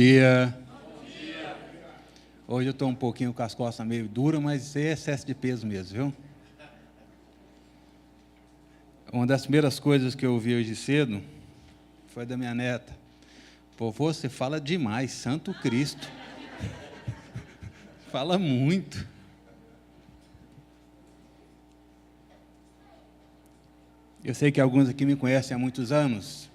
dia. Hoje eu estou um pouquinho com as costas meio duras, mas isso é excesso de peso mesmo, viu? Uma das primeiras coisas que eu ouvi hoje cedo foi da minha neta. Pô, você fala demais, Santo Cristo. Fala muito. Eu sei que alguns aqui me conhecem há muitos anos.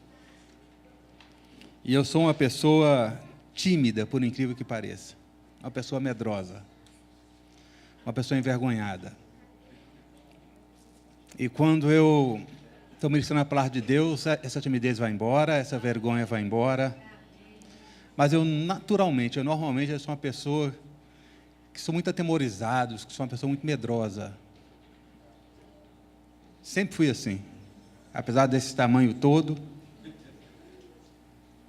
E eu sou uma pessoa tímida, por incrível que pareça. Uma pessoa medrosa. Uma pessoa envergonhada. E quando eu estou ministrando a palavra de Deus, essa timidez vai embora, essa vergonha vai embora. Mas eu normalmente eu sou uma pessoa que sou muito atemorizado, que sou uma pessoa muito medrosa. Sempre fui assim. Apesar desse tamanho todo,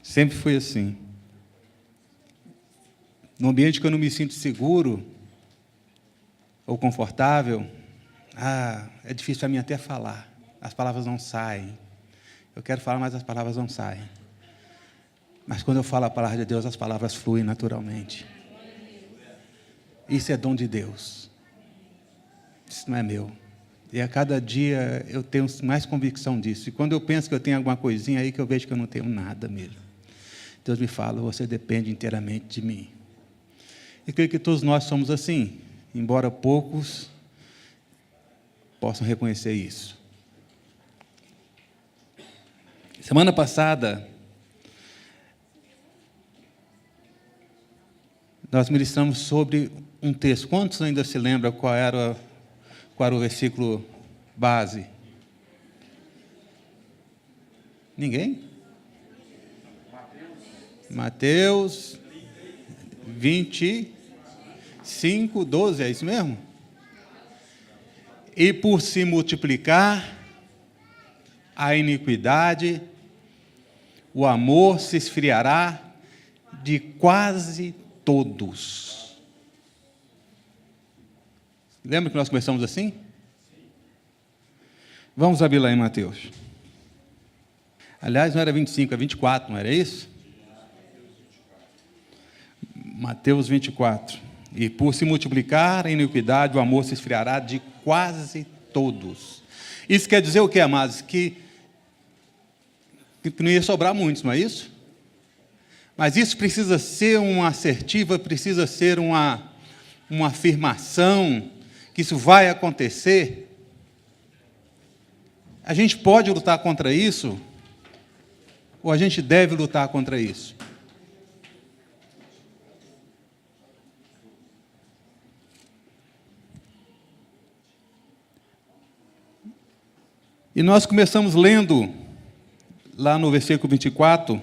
sempre fui assim. No ambiente que eu não me sinto seguro ou confortável, é difícil para mim até falar. As palavras não saem. Eu quero falar, mas as palavras não saem. Mas quando eu falo a palavra de Deus, as palavras fluem naturalmente. Isso é dom de Deus. Isso não é meu. E a cada dia eu tenho mais convicção disso. E quando eu penso que eu tenho alguma coisinha aí, que eu vejo que eu não tenho nada mesmo. Deus me fala, você depende inteiramente de mim. E creio que todos nós somos assim, embora poucos possam reconhecer isso. Semana passada, nós ministramos sobre um texto. Quantos ainda se lembram qual era o versículo base? Ninguém? Mateus 25, 12, é isso mesmo? E por se multiplicar a iniquidade, o amor se esfriará de quase todos. Lembra que nós começamos assim? Vamos abrir lá em Mateus. Aliás, não era 25, é 24, não era isso? Mateus 24. E por se multiplicar a iniquidade, o amor se esfriará de quase todos. Isso quer dizer o que, amados? Que não ia sobrar muitos, não é isso? Mas isso precisa ser uma assertiva, precisa ser uma afirmação, que isso vai acontecer. A gente pode lutar contra isso? Ou a gente deve lutar contra isso? E nós começamos lendo, lá no versículo 24,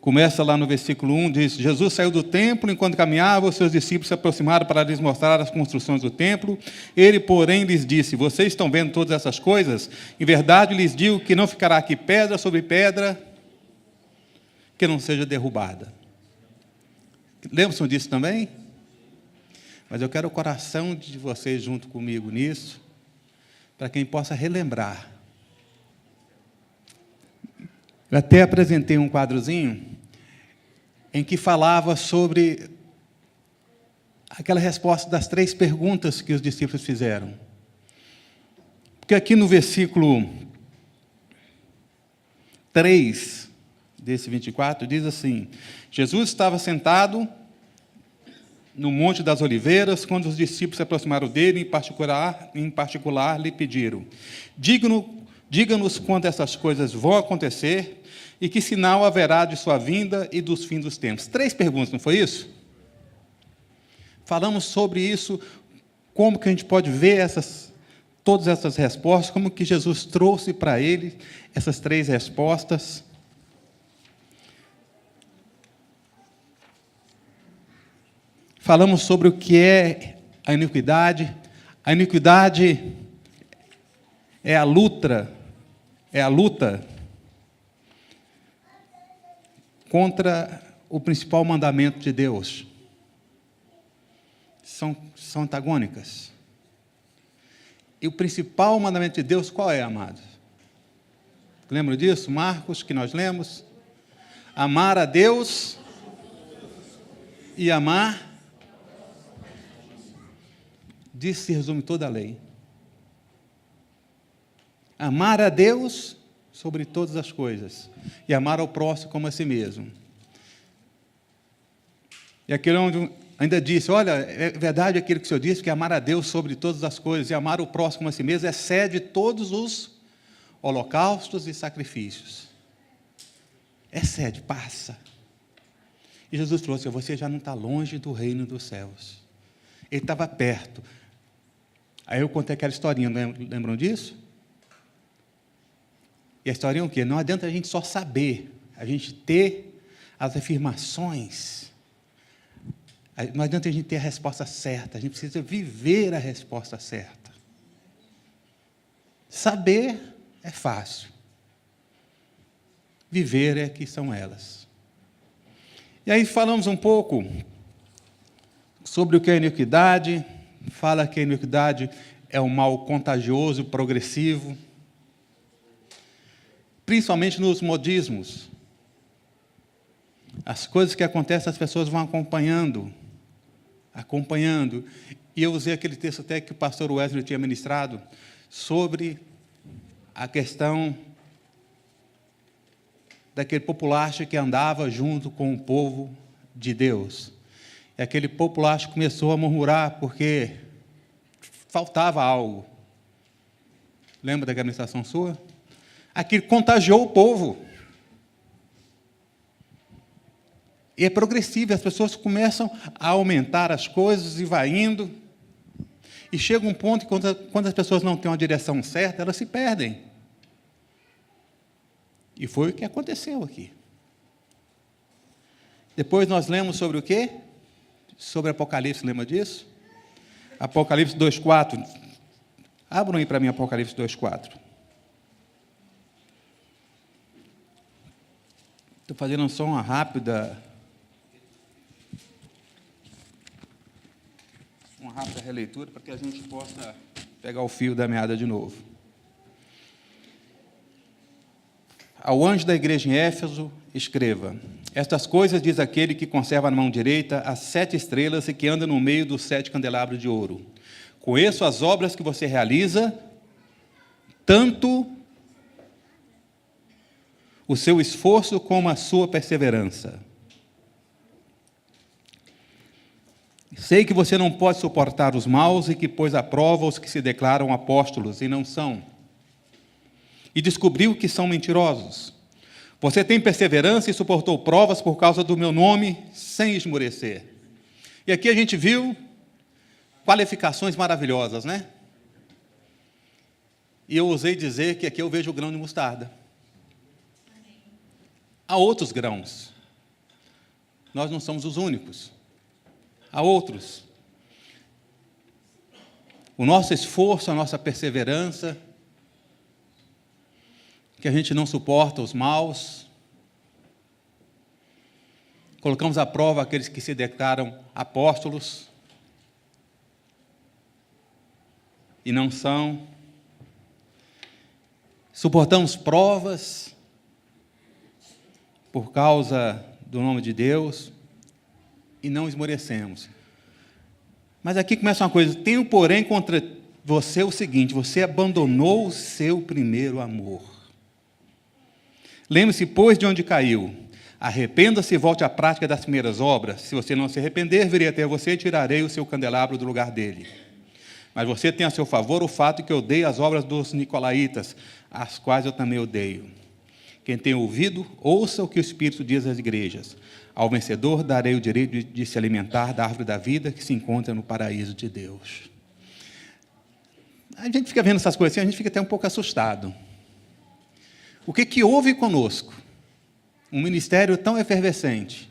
começa lá no versículo 1, diz: Jesus saiu do templo, enquanto caminhava, os seus discípulos se aproximaram para lhes mostrar as construções do templo. Ele, porém, lhes disse: vocês estão vendo todas essas coisas? Em verdade lhes digo que não ficará aqui pedra sobre pedra que não seja derrubada. Lembram-se disso também? Mas eu quero o coração de vocês junto comigo nisso, para quem possa relembrar. Eu até apresentei um quadrozinho em que falava sobre aquela resposta das 3 perguntas que os discípulos fizeram. Porque aqui no versículo 3 desse 24, diz assim: Jesus estava sentado no Monte das Oliveiras, quando os discípulos se aproximaram dele, em particular lhe pediram: diga-nos quando essas coisas vão acontecer e que sinal haverá de sua vinda e dos fins dos tempos. 3 perguntas, não foi isso? Falamos sobre isso, como que a gente pode ver todas essas respostas, como que Jesus trouxe para ele essas 3 respostas. Falamos sobre o que é a iniquidade. A iniquidade é a luta contra o principal mandamento de Deus. São antagônicas. E o principal mandamento de Deus qual é, amados? Lembram disso? Marcos, que nós lemos. Amar a Deus e amar. Disso se resume toda a lei. Amar a Deus sobre todas as coisas e amar ao próximo como a si mesmo. E aquele onde ainda disse, olha, é verdade aquilo que o Senhor disse, que amar a Deus sobre todas as coisas e amar o próximo como a si mesmo excede todos os holocaustos e sacrifícios. Excede, passa. E Jesus falou assim, você já não está longe do reino dos céus. Ele estava perto. Aí eu contei aquela historinha, lembram disso? E a historinha é o quê? Não adianta a gente só saber, a gente ter as afirmações. Não adianta a gente ter a resposta certa, a gente precisa viver a resposta certa. Saber é fácil. Viver é que são elas. E aí falamos um pouco sobre o que é iniquidade, fala que a iniquidade é um mal contagioso, progressivo, principalmente nos modismos. As coisas que acontecem, as pessoas vão acompanhando. E eu usei aquele texto até que o pastor Wesley tinha ministrado, sobre a questão daquele populacho que andava junto com o povo de Deus. E aquele populacho começou a murmurar porque faltava algo. Lembra da ministração sua? Aquilo contagiou o povo. E é progressivo, as pessoas começam a aumentar as coisas e vai indo. E chega um ponto que quando as pessoas não têm uma direção certa, elas se perdem. E foi o que aconteceu aqui. Depois nós lemos sobre o quê? Sobre Apocalipse, lembra disso? Apocalipse 2,4. Abram aí para mim Apocalipse 2,4. Estou fazendo só uma rápida releitura para que a gente possa pegar o fio da meada de novo. Ao anjo da igreja em Éfeso, escreva: estas coisas diz aquele que conserva na mão direita as 7 estrelas e que anda no meio dos 7 candelabros de ouro. Conheço as obras que você realiza, tanto o seu esforço como a sua perseverança. Sei que você não pode suportar os maus e que pôs à prova os que se declaram apóstolos e não são. E descobriu que são mentirosos. Você tem perseverança e suportou provas por causa do meu nome, sem esmorecer. E aqui a gente viu qualificações maravilhosas, né? E eu ousei dizer que aqui eu vejo o grão de mostarda. Há outros grãos. Nós não somos os únicos. Há outros. O nosso esforço, a nossa perseverança, que a gente não suporta os maus. Colocamos à prova aqueles que se declaram apóstolos e não são. Suportamos provas por causa do nome de Deus e não esmorecemos. Mas aqui começa uma coisa: tenho, porém, contra você o seguinte: você abandonou o seu primeiro amor. Lembre-se, pois, de onde caiu. Arrependa-se e volte à prática das primeiras obras. Se você não se arrepender, virei até você e tirarei o seu candelabro do lugar dele. Mas você tem a seu favor o fato que eu odeio as obras dos nicolaítas, as quais eu também odeio. Quem tem ouvido, ouça o que o Espírito diz às igrejas. Ao vencedor darei o direito de se alimentar da árvore da vida que se encontra no paraíso de Deus. A gente fica vendo essas coisas assim, a gente fica até um pouco assustado. O que houve conosco? Um ministério tão efervescente.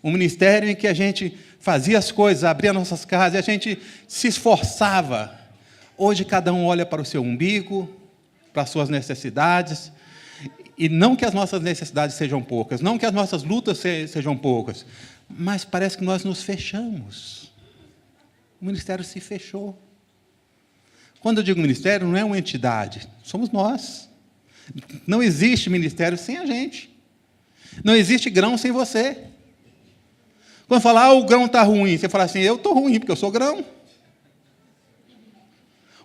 Um ministério em que a gente fazia as coisas, abria nossas casas, e a gente se esforçava. Hoje cada um olha para o seu umbigo, para as suas necessidades. E não que as nossas necessidades sejam poucas, não que as nossas lutas sejam poucas, mas parece que nós nos fechamos. O ministério se fechou. Quando eu digo ministério, não é uma entidade, somos nós. Não existe ministério sem a gente. Não existe grão sem você. Quando falar, o grão está ruim, você fala assim, eu estou ruim, porque eu sou grão.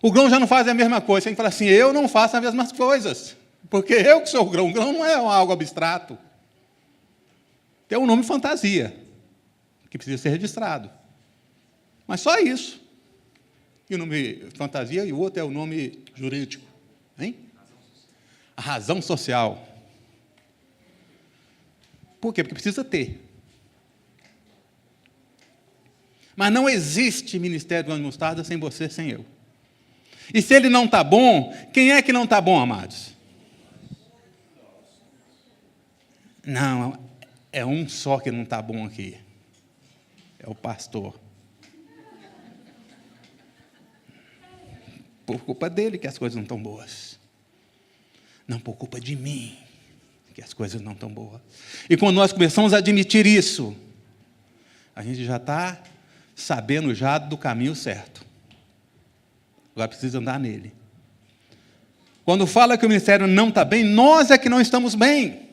O grão já não faz a mesma coisa. Você tem que falar assim, eu não faço as mesmas coisas. Porque eu que sou o grão. O grão não é algo abstrato. Tem um nome fantasia, que precisa ser registrado. Mas só isso. E o nome fantasia e o outro é o nome jurídico. Hein? A razão social. Por quê? Porque precisa ter. Mas não existe ministério do grão de mostarda sem você, sem eu. E se ele não está bom, quem é que não está bom, amados? Não, é um só que não está bom aqui. É o pastor. Por culpa dele que as coisas não estão boas. Não por culpa de mim que as coisas não estão boas. E quando nós começamos a admitir isso, a gente já está sabendo já do caminho certo. Agora precisa andar nele. Quando fala que o ministério não está bem, nós é que não estamos bem.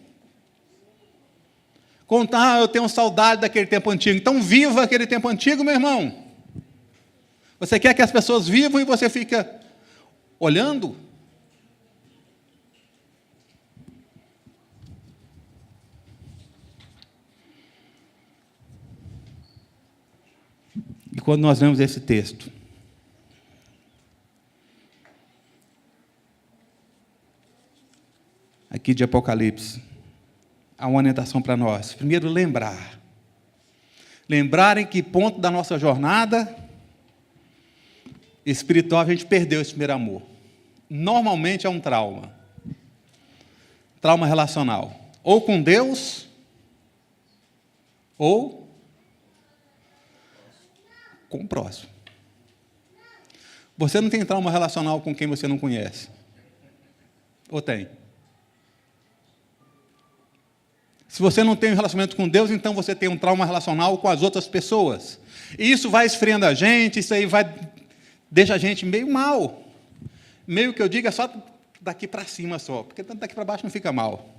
Contar, eu tenho saudade daquele tempo antigo. Então viva aquele tempo antigo, meu irmão. Você quer que as pessoas vivam e você fica olhando? E quando nós lemos esse texto, aqui de Apocalipse, há uma orientação para nós. Primeiro, lembrar. Lembrar em que ponto da nossa jornada espiritual a gente perdeu esse primeiro amor. Normalmente é um trauma. Trauma relacional. Ou com Deus, ou com o próximo. Você não tem trauma relacional com quem você não conhece? Ou tem? Se você não tem um relacionamento com Deus, então você tem um trauma relacional com as outras pessoas. E isso vai esfriando a gente, isso aí deixa a gente meio mal. Meio que eu digo é só daqui para cima só, porque daqui para baixo não fica mal.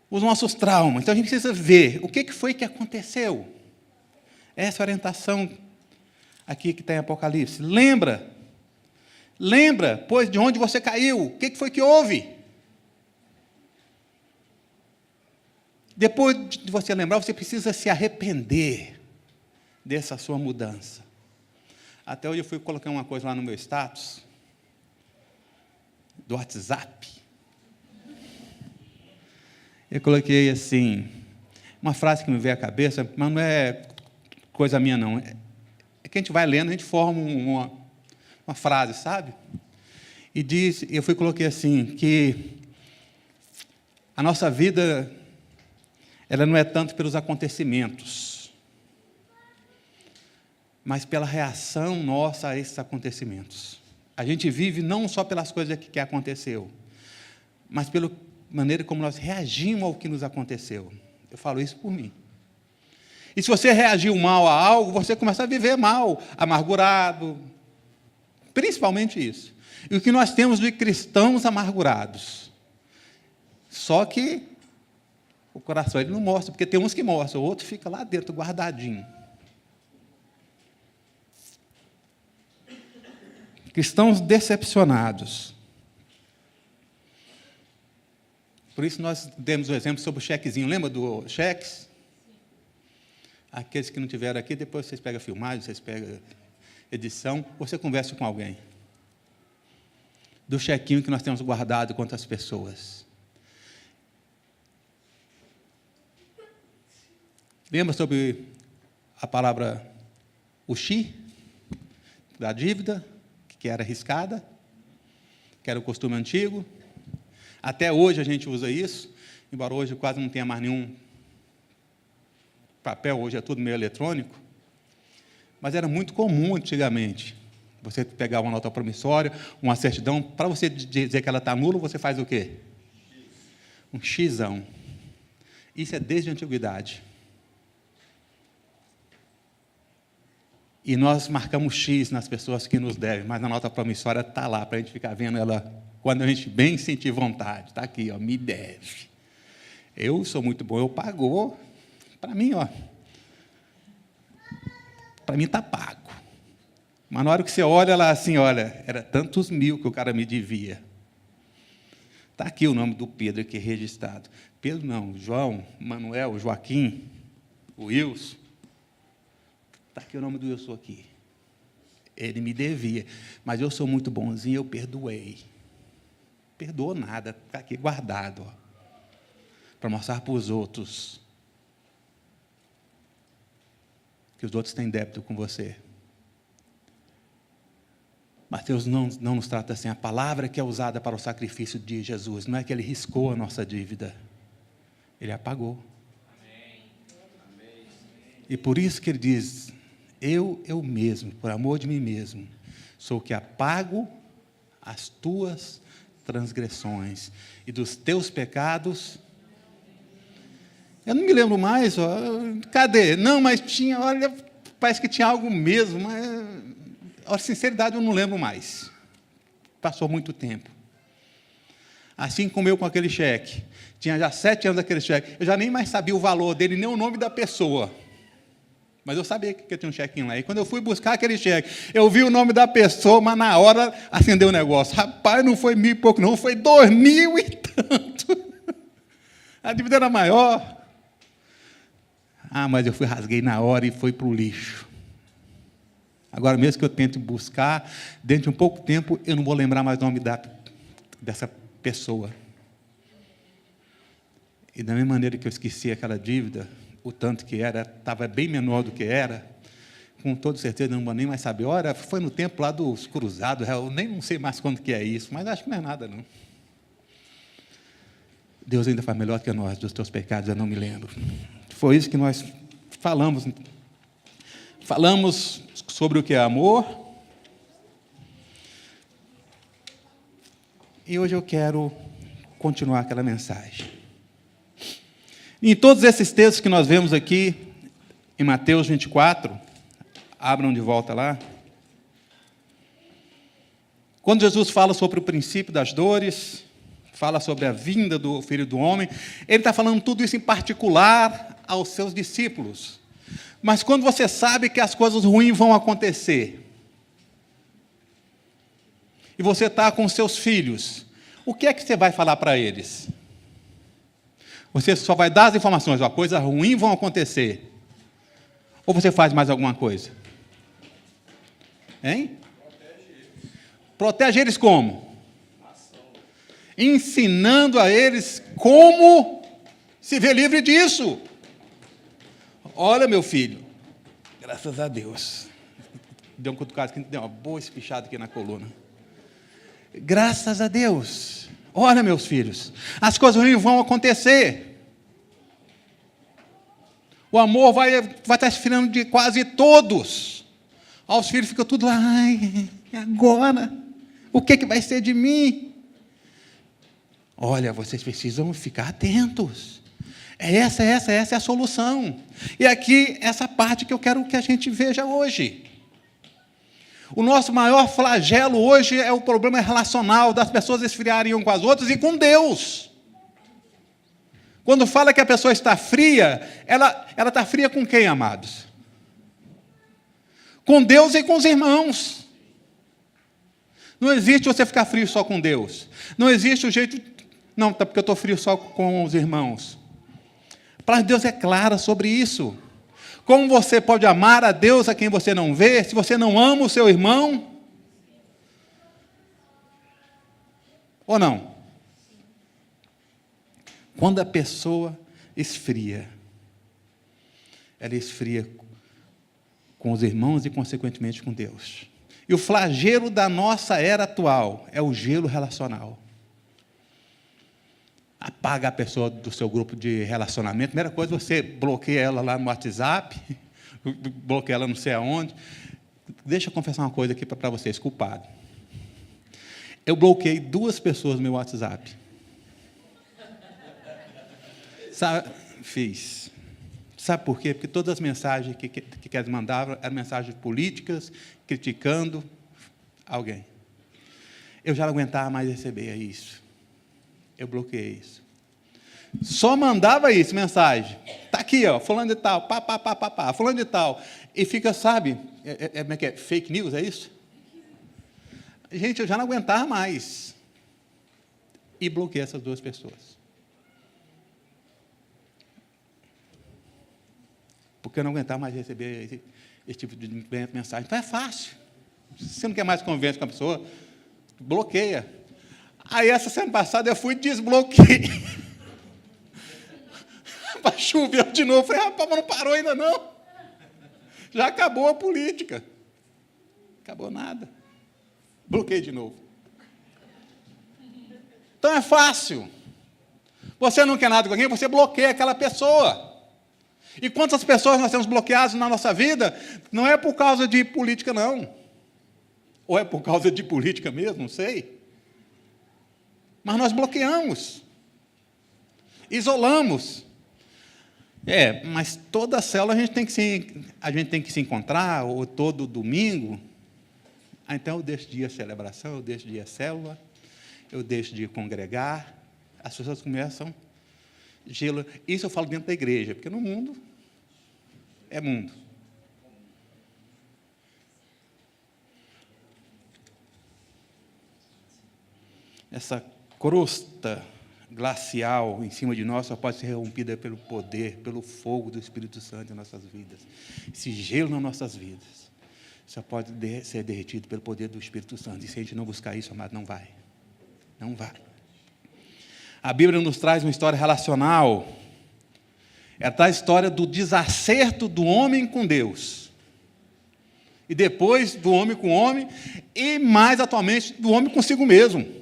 Os nossos traumas. Então a gente precisa ver o que foi que aconteceu. Essa orientação aqui que está em Apocalipse. Lembra, pois, de onde você caiu. O que foi que houve? Depois de você lembrar, você precisa se arrepender dessa sua mudança. Até hoje eu fui colocar uma coisa lá no meu status, do WhatsApp. Eu coloquei assim, uma frase que me veio à cabeça, mas não é coisa minha não. É que a gente vai lendo, a gente forma uma frase, sabe? E coloquei assim, que a nossa vida, ela não é tanto pelos acontecimentos, mas pela reação nossa a esses acontecimentos. A gente vive não só pelas coisas que aconteceu, mas pela maneira como nós reagimos ao que nos aconteceu. Eu falo isso por mim. E se você reagiu mal a algo, você começa a viver mal, amargurado, principalmente isso. E o que nós temos de cristãos amargurados? Só que o coração ele não mostra, porque tem uns que mostram, o outro fica lá dentro, guardadinho. Cristãos decepcionados. Por isso nós demos o exemplo sobre o chequezinho. Lembra do cheques? Aqueles que não tiveram aqui, depois vocês pegam a filmagem, vocês pegam edição, ou você conversa com alguém. Do chequinho que nós temos guardado contra as pessoas. Lembra sobre a palavra uxi? Da dívida, que era arriscada, que era o costume antigo. Até hoje a gente usa isso, embora hoje quase não tenha mais nenhum papel, hoje é tudo meio eletrônico. Mas era muito comum antigamente. Você pegar uma nota promissória, uma certidão, para você dizer que ela está nula, você faz o quê? Um xizão. Isso é desde a antiguidade. E nós marcamos X nas pessoas que nos devem, mas na nota promissória está lá, para a gente ficar vendo ela quando a gente bem sentir vontade. Está aqui, ó, me deve. Eu sou muito bom, eu pago. Para mim, ó. Para mim está pago. Mas na hora que você olha lá assim, olha, era tantos mil que o cara me devia. Está aqui o nome do Pedro aqui registrado. Pedro não, João, Manuel, Joaquim, o Wilson. Está aqui o nome do Wilson aqui. Ele me devia, mas eu sou muito bonzinho, eu perdoei. Perdoou nada, está aqui guardado, para mostrar para os outros que os outros têm débito com você. Mas Deus não nos trata assim. A palavra que é usada para o sacrifício de Jesus não é que Ele riscou a nossa dívida. Ele apagou. E por isso que Ele diz, eu mesmo, por amor de mim mesmo, sou o que apago as tuas transgressões e dos teus pecados. Eu não me lembro mais, ó, cadê? Não, mas tinha, olha, parece que tinha algo mesmo, mas... A sinceridade, eu não lembro mais. Passou muito tempo. Assim como eu com aquele cheque. Tinha já 7 anos aquele cheque. Eu já nem mais sabia o valor dele, nem o nome da pessoa. Mas eu sabia que tinha um chequinho lá. E quando eu fui buscar aquele cheque, eu vi o nome da pessoa, mas na hora acendeu o negócio. Rapaz, não foi 1.000 e pouco, não. Foi 2.000 e tanto. A dívida era maior. Mas eu rasguei na hora e foi para o lixo. Agora, mesmo que eu tente buscar, dentro de um pouco tempo, eu não vou lembrar mais o nome dessa pessoa. E da mesma maneira que eu esqueci aquela dívida, o tanto que era, estava bem menor do que era, com toda certeza não vou nem mais saber. Ora, foi no tempo lá dos cruzados, eu nem não sei mais quando que é isso, mas acho que não é nada, não. Deus ainda faz melhor que nós, dos teus pecados eu não me lembro. Foi isso que nós falamos. Falamos sobre o que é amor. E hoje eu quero continuar aquela mensagem. Em todos esses textos que nós vemos aqui, em Mateus 24, abram de volta lá. Quando Jesus fala sobre o princípio das dores, fala sobre a vinda do Filho do Homem, ele está falando tudo isso em particular aos seus discípulos. Mas quando você sabe que as coisas ruins vão acontecer, e você está com seus filhos, o que é que você vai falar para eles? Você só vai dar as informações, coisas ruins vão acontecer. Ou você faz mais alguma coisa? Hein? Protege eles como? Ensinando a eles como se ver livre disso. Olha, meu filho, graças a Deus. Deu um cutucado aqui, deu uma boa espichada aqui na coluna. Graças a Deus. Olha, meus filhos, as coisas ruins vão acontecer. O amor vai estar esfriando de quase todos. Os filhos ficam tudo lá, ai, agora? O que vai ser de mim? Olha, vocês precisam ficar atentos. Essa é a solução. E aqui, essa parte que eu quero que a gente veja hoje. O nosso maior flagelo hoje é o problema relacional, das pessoas esfriarem um com as outras e com Deus. Quando fala que a pessoa está fria, ela está fria com quem, amados? Com Deus e com os irmãos. Não existe você ficar frio só com Deus. Não existe o jeito... Não, tá porque eu estou frio só com os irmãos. A palavra de Deus é clara sobre isso. Como você pode amar a Deus a quem você não vê, se você não ama o seu irmão? Ou não? Quando a pessoa esfria, ela esfria com os irmãos e, consequentemente, com Deus. E o flagelo da nossa era atual é o gelo relacional. Apaga a pessoa do seu grupo de relacionamento. Primeira coisa, você bloqueia ela lá no WhatsApp, bloqueia ela não sei aonde. Deixa eu confessar uma coisa aqui para vocês, culpado. Eu bloqueei 2 pessoas no meu WhatsApp. Sabe, fiz. Sabe por quê? Porque todas as mensagens que eles mandavam eram mensagens políticas, criticando alguém. Eu já não aguentava mais receber isso. Eu bloqueei isso. Só mandava isso, mensagem. Está aqui, ó, fulano de tal, pá, fulano de tal. E fica, sabe, como é que é? Fake news, é isso? Gente, eu já não aguentava mais. E bloqueei essas duas pessoas. Porque eu não aguentava mais receber esse tipo de mensagem. Então é fácil. Se você não quer mais convivência com a pessoa, bloqueia. Aí, essa semana passada, eu fui e desbloqueei. Choveu de novo. Falei, rapaz, mas não parou ainda não. Já acabou a política. Acabou nada. Bloqueei de novo. Então é fácil. Você não quer nada com alguém, você bloqueia aquela pessoa. E quantas pessoas nós temos bloqueadas na nossa vida, não é por causa de política, não. Ou é por causa de política mesmo, não sei. Mas nós bloqueamos. Isolamos. Mas toda célula a gente tem que se encontrar, ou todo domingo. Então eu deixo de ir à celebração, eu deixo de ir à célula, eu deixo de ir congregar. As pessoas começam gelo. Isso eu falo dentro da igreja, porque no mundo é mundo. Essa crosta glacial em cima de nós só pode ser rompida pelo poder, pelo fogo do Espírito Santo em nossas vidas. Esse gelo nas nossas vidas só pode ser derretido pelo poder do Espírito Santo. E se a gente não buscar isso, amado, não vai. Não vai. A Bíblia nos traz uma história relacional. Ela traz a história do desacerto do homem com Deus. E depois do homem com o homem, e mais atualmente do homem consigo mesmo.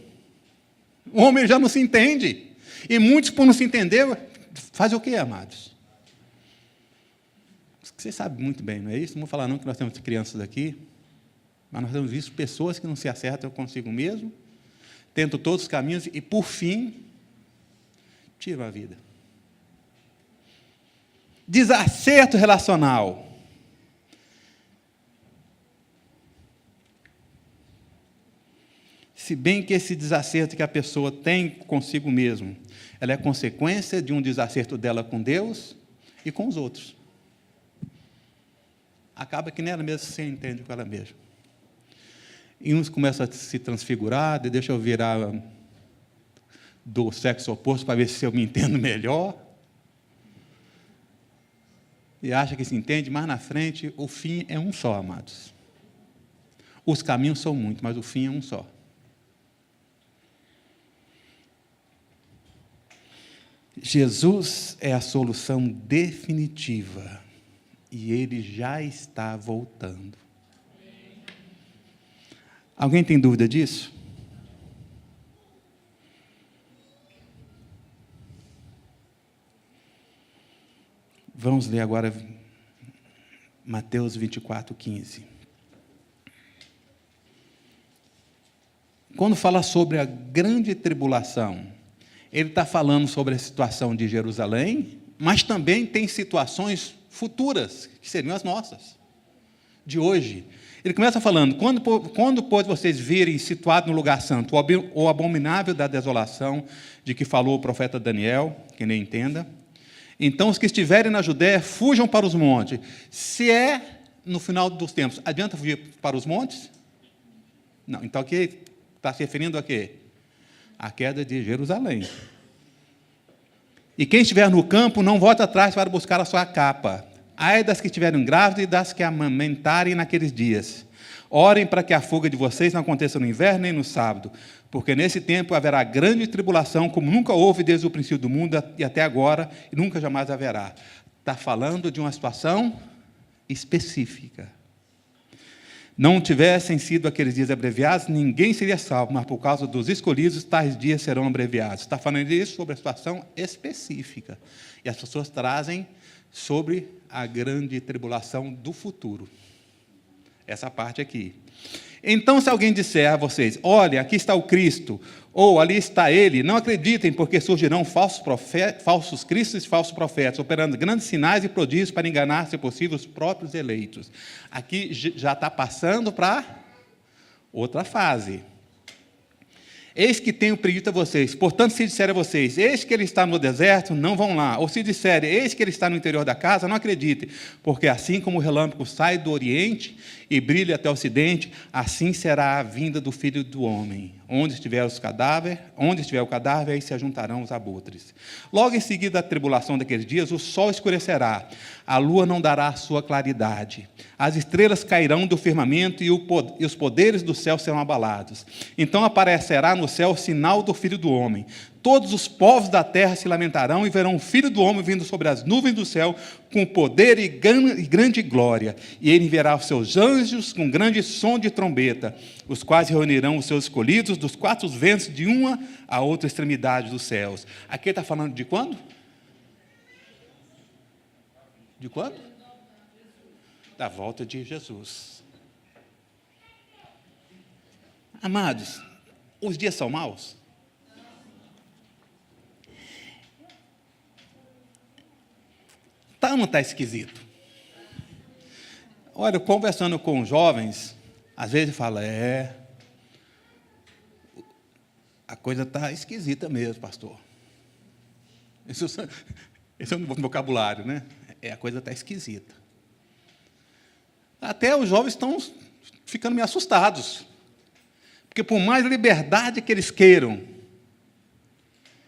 O homem já não se entende. E muitos, por não se entender, fazem o quê, amados? Vocês sabem muito bem, não é isso? Não vou falar não que nós temos crianças aqui, mas nós temos visto pessoas que não se acertam consigo mesmo, tentam todos os caminhos e, por fim, tiram a vida. Desacerto relacional. Se bem que esse desacerto que a pessoa tem consigo mesmo, ela é consequência de um desacerto dela com Deus e com os outros. Acaba que nela mesma se entende com ela mesma. E uns começam a se transfigurar, deixa eu virar do sexo oposto para ver se eu me entendo melhor. E acha que se entende, mas na frente o fim é um só, amados. Os caminhos são muitos, mas o fim é um só. Jesus é a solução definitiva e Ele já está voltando. Alguém tem dúvida disso? Vamos ler agora Mateus 24:15. Quando fala sobre a grande tribulação, ele está falando sobre a situação de Jerusalém, mas também tem situações futuras, que seriam as nossas, de hoje. Ele começa falando, quando pois, vocês virem situado no lugar santo, o abominável da desolação, de que falou o profeta Daniel, quem nem entenda, então os que estiverem na Judéia, fujam para os montes. Se é no final dos tempos, adianta fugir para os montes? Não, então aqui está se referindo a quê? A queda de Jerusalém. E quem estiver no campo, não volte atrás para buscar a sua capa. Ai das que estiverem grávidas e das que amamentarem naqueles dias. Orem para que a fuga de vocês não aconteça no inverno nem no sábado, porque nesse tempo haverá grande tribulação, como nunca houve desde o princípio do mundo e até agora, e nunca jamais haverá. Está falando de uma situação específica. Não tivessem sido aqueles dias abreviados, ninguém seria salvo, mas por causa dos escolhidos, tais dias serão abreviados. Está falando isso sobre a situação específica. E as pessoas trazem sobre a grande tribulação do futuro. Essa parte aqui. Então, se alguém disser a vocês, olha, aqui está o Cristo, ou ali está ele, não acreditem, porque surgirão falsos cristos e falsos profetas, operando grandes sinais e prodígios para enganar, se possível, os próprios eleitos. Aqui já está passando para outra fase. Eis que tenho predito a vocês, portanto, se disserem a vocês, eis que ele está no deserto, não vão lá. Ou se disserem, eis que ele está no interior da casa, não acreditem, porque assim como o relâmpago sai do oriente e brilha até o ocidente, assim será a vinda do Filho do Homem. Onde estiver o cadáver, aí se ajuntarão os abutres. Logo em seguida da tribulação daqueles dias, o sol escurecerá, a lua não dará a sua claridade, as estrelas cairão do firmamento e os poderes do céu serão abalados. Então aparecerá no céu o sinal do Filho do Homem. Todos os povos da terra se lamentarão e verão o Filho do Homem vindo sobre as nuvens do céu com poder e grande glória. E ele enviará os seus anjos com grande som de trombeta, os quais reunirão os seus escolhidos dos quatro ventos de uma a outra extremidade dos céus. Aqui está falando de quando? De quando? Da volta de Jesus. Amados, os dias são maus? Tá ou não está esquisito? Olha, conversando com jovens, às vezes fala, a coisa está esquisita mesmo, pastor. Esse é um vocabulário, né? A coisa está esquisita. Até os jovens estão ficando meio assustados. Porque por mais liberdade que eles queiram,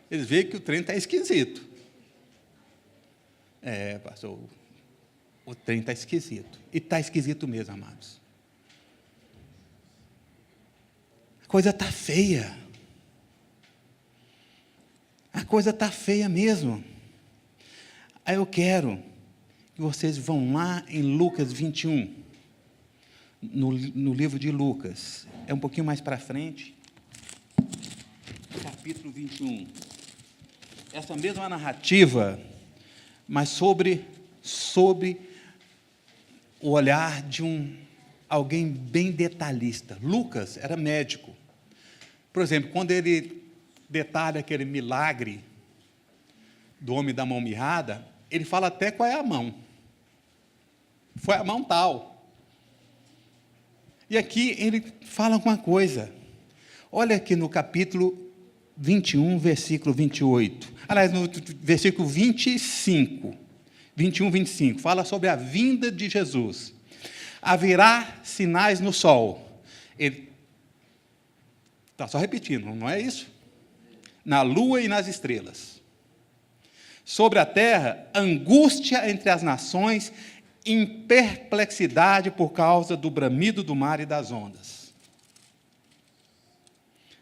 eles veem que o trem está esquisito. Pastor, o trem está esquisito. E está esquisito mesmo, amados. A coisa está feia. A coisa está feia mesmo. Aí eu quero que vocês vão lá em Lucas 21, no livro de Lucas. É um pouquinho mais para frente. Capítulo 21. Essa mesma narrativa, mas sobre o olhar de alguém bem detalhista. Lucas era médico. Por exemplo, quando ele detalha aquele milagre do homem da mão mirrada, ele fala até qual é a mão. Foi a mão tal. E aqui ele fala alguma coisa. Olha aqui no capítulo 21, versículo 28. Aliás, no versículo 25. 21, 25. Fala sobre a vinda de Jesus. Haverá sinais no sol. Ele está só repetindo, não é isso? Na lua e nas estrelas. Sobre a terra, angústia entre as nações, em perplexidade por causa do bramido do mar e das ondas.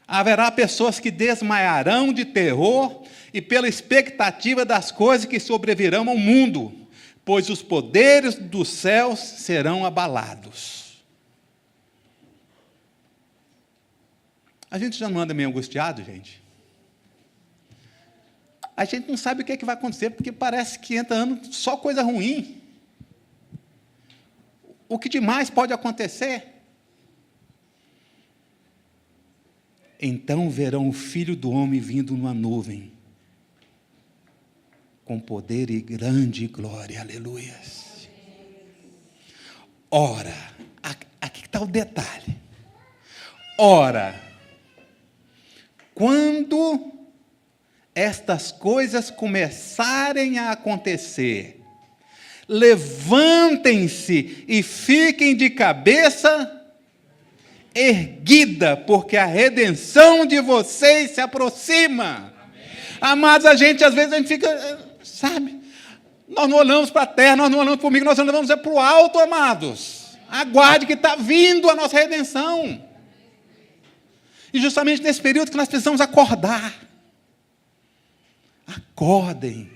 Haverá pessoas que desmaiarão de terror e pela expectativa das coisas que sobrevirão ao mundo, pois os poderes dos céus serão abalados. A gente já não anda meio angustiado, gente? A gente não sabe o que vai acontecer, porque parece que entra ano só coisa ruim. O que demais pode acontecer? Então verão o Filho do Homem vindo numa nuvem, com poder e grande glória. Aleluia. Ora, aqui está o detalhe. Ora, quando estas coisas começarem a acontecer, levantem-se e fiquem de cabeça erguida, porque a redenção de vocês se aproxima. Amém. Amados, às vezes a gente fica, sabe, nós não olhamos para a terra, nós não olhamos para o umbigo, nós olhamos para o alto, amados. Aguarde que está vindo a nossa redenção. E justamente nesse período que nós precisamos acordar. Acordem.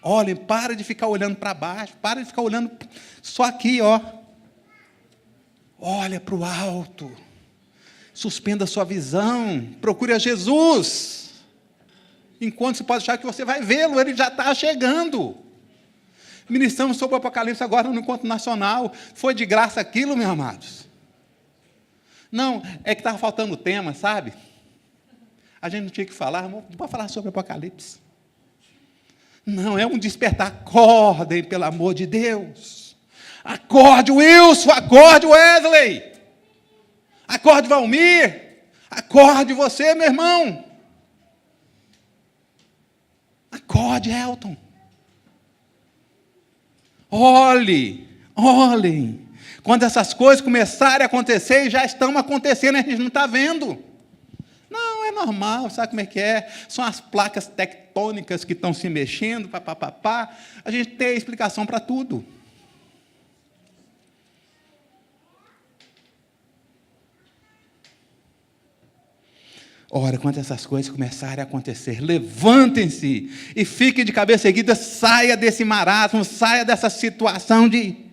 Olhem, para de ficar olhando para baixo, para de ficar olhando só aqui, ó. Olha para o alto. Suspenda a sua visão. Procure a Jesus. Enquanto você pode achar que você vai vê-lo, ele já está chegando. Ministramos sobre o Apocalipse agora no encontro nacional. Foi de graça aquilo, meus amados? Não, é que estava faltando o tema, sabe? A gente não tinha que falar, não pode falar sobre Apocalipse. Não, é um despertar. Acordem, pelo amor de Deus. Acorde, Wilson, acorde, Wesley. Acorde, Valmir. Acorde você, meu irmão. Acorde, Elton. Olhem. Quando essas coisas começarem a acontecer, e já estão acontecendo, a gente não está vendo. Não, é normal, sabe como é que é? São as placas tectônicas que estão se mexendo, papapá. A gente tem explicação para tudo. Ora, quando essas coisas começarem a acontecer, levantem-se e fiquem de cabeça erguida, saia desse marasmo, saia dessa situação de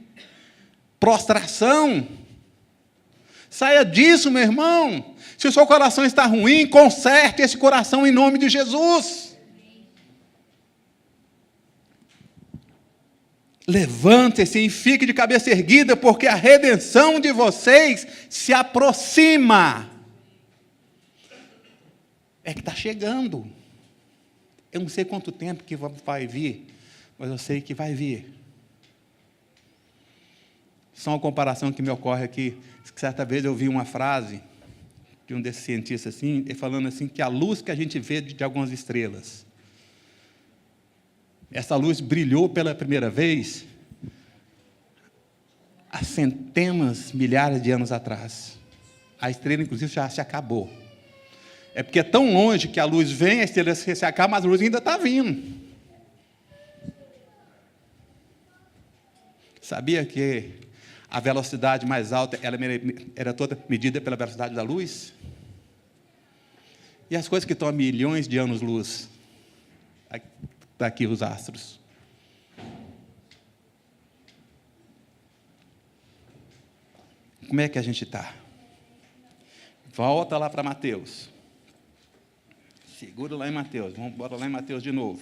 prostração. Saia disso, meu irmão. Se o seu coração está ruim, conserte esse coração em nome de Jesus. Levante-se e fique de cabeça erguida, porque a redenção de vocês se aproxima. É que está chegando. Eu não sei quanto tempo que vai vir, mas eu sei que vai vir. Só uma comparação que me ocorre aqui. Certa vez eu vi uma frase de um desses cientistas assim, falando assim, que a luz que a gente vê de algumas estrelas, essa luz brilhou pela primeira vez há centenas, milhares de anos atrás. A estrela, inclusive, já se acabou. É porque é tão longe que a luz vem, a estrela se acaba, mas a luz ainda está vindo. Sabia que a velocidade mais alta ela era toda medida pela velocidade da luz? E as coisas que estão a milhões de anos-luz, daqui os astros. Como é que a gente está? Volta lá para Mateus. Segura lá em Mateus. Vamos embora lá em Mateus de novo.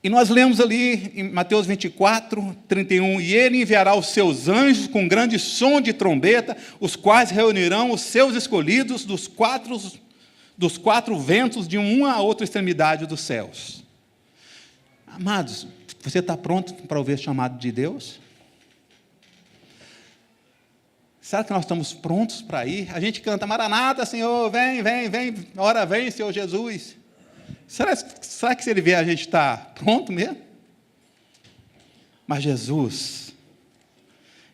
E nós lemos ali em Mateus 24, 31, e ele enviará os seus anjos com grande som de trombeta, os quais reunirão os seus escolhidos dos quatro ventos de uma a outra extremidade dos céus. Amados, você está pronto para ouvir esse chamado de Deus? Será que nós estamos prontos para ir? A gente canta, Maranata, Senhor, vem, ora vem, Senhor Jesus. Será que se Ele vier a gente está pronto mesmo? Mas Jesus,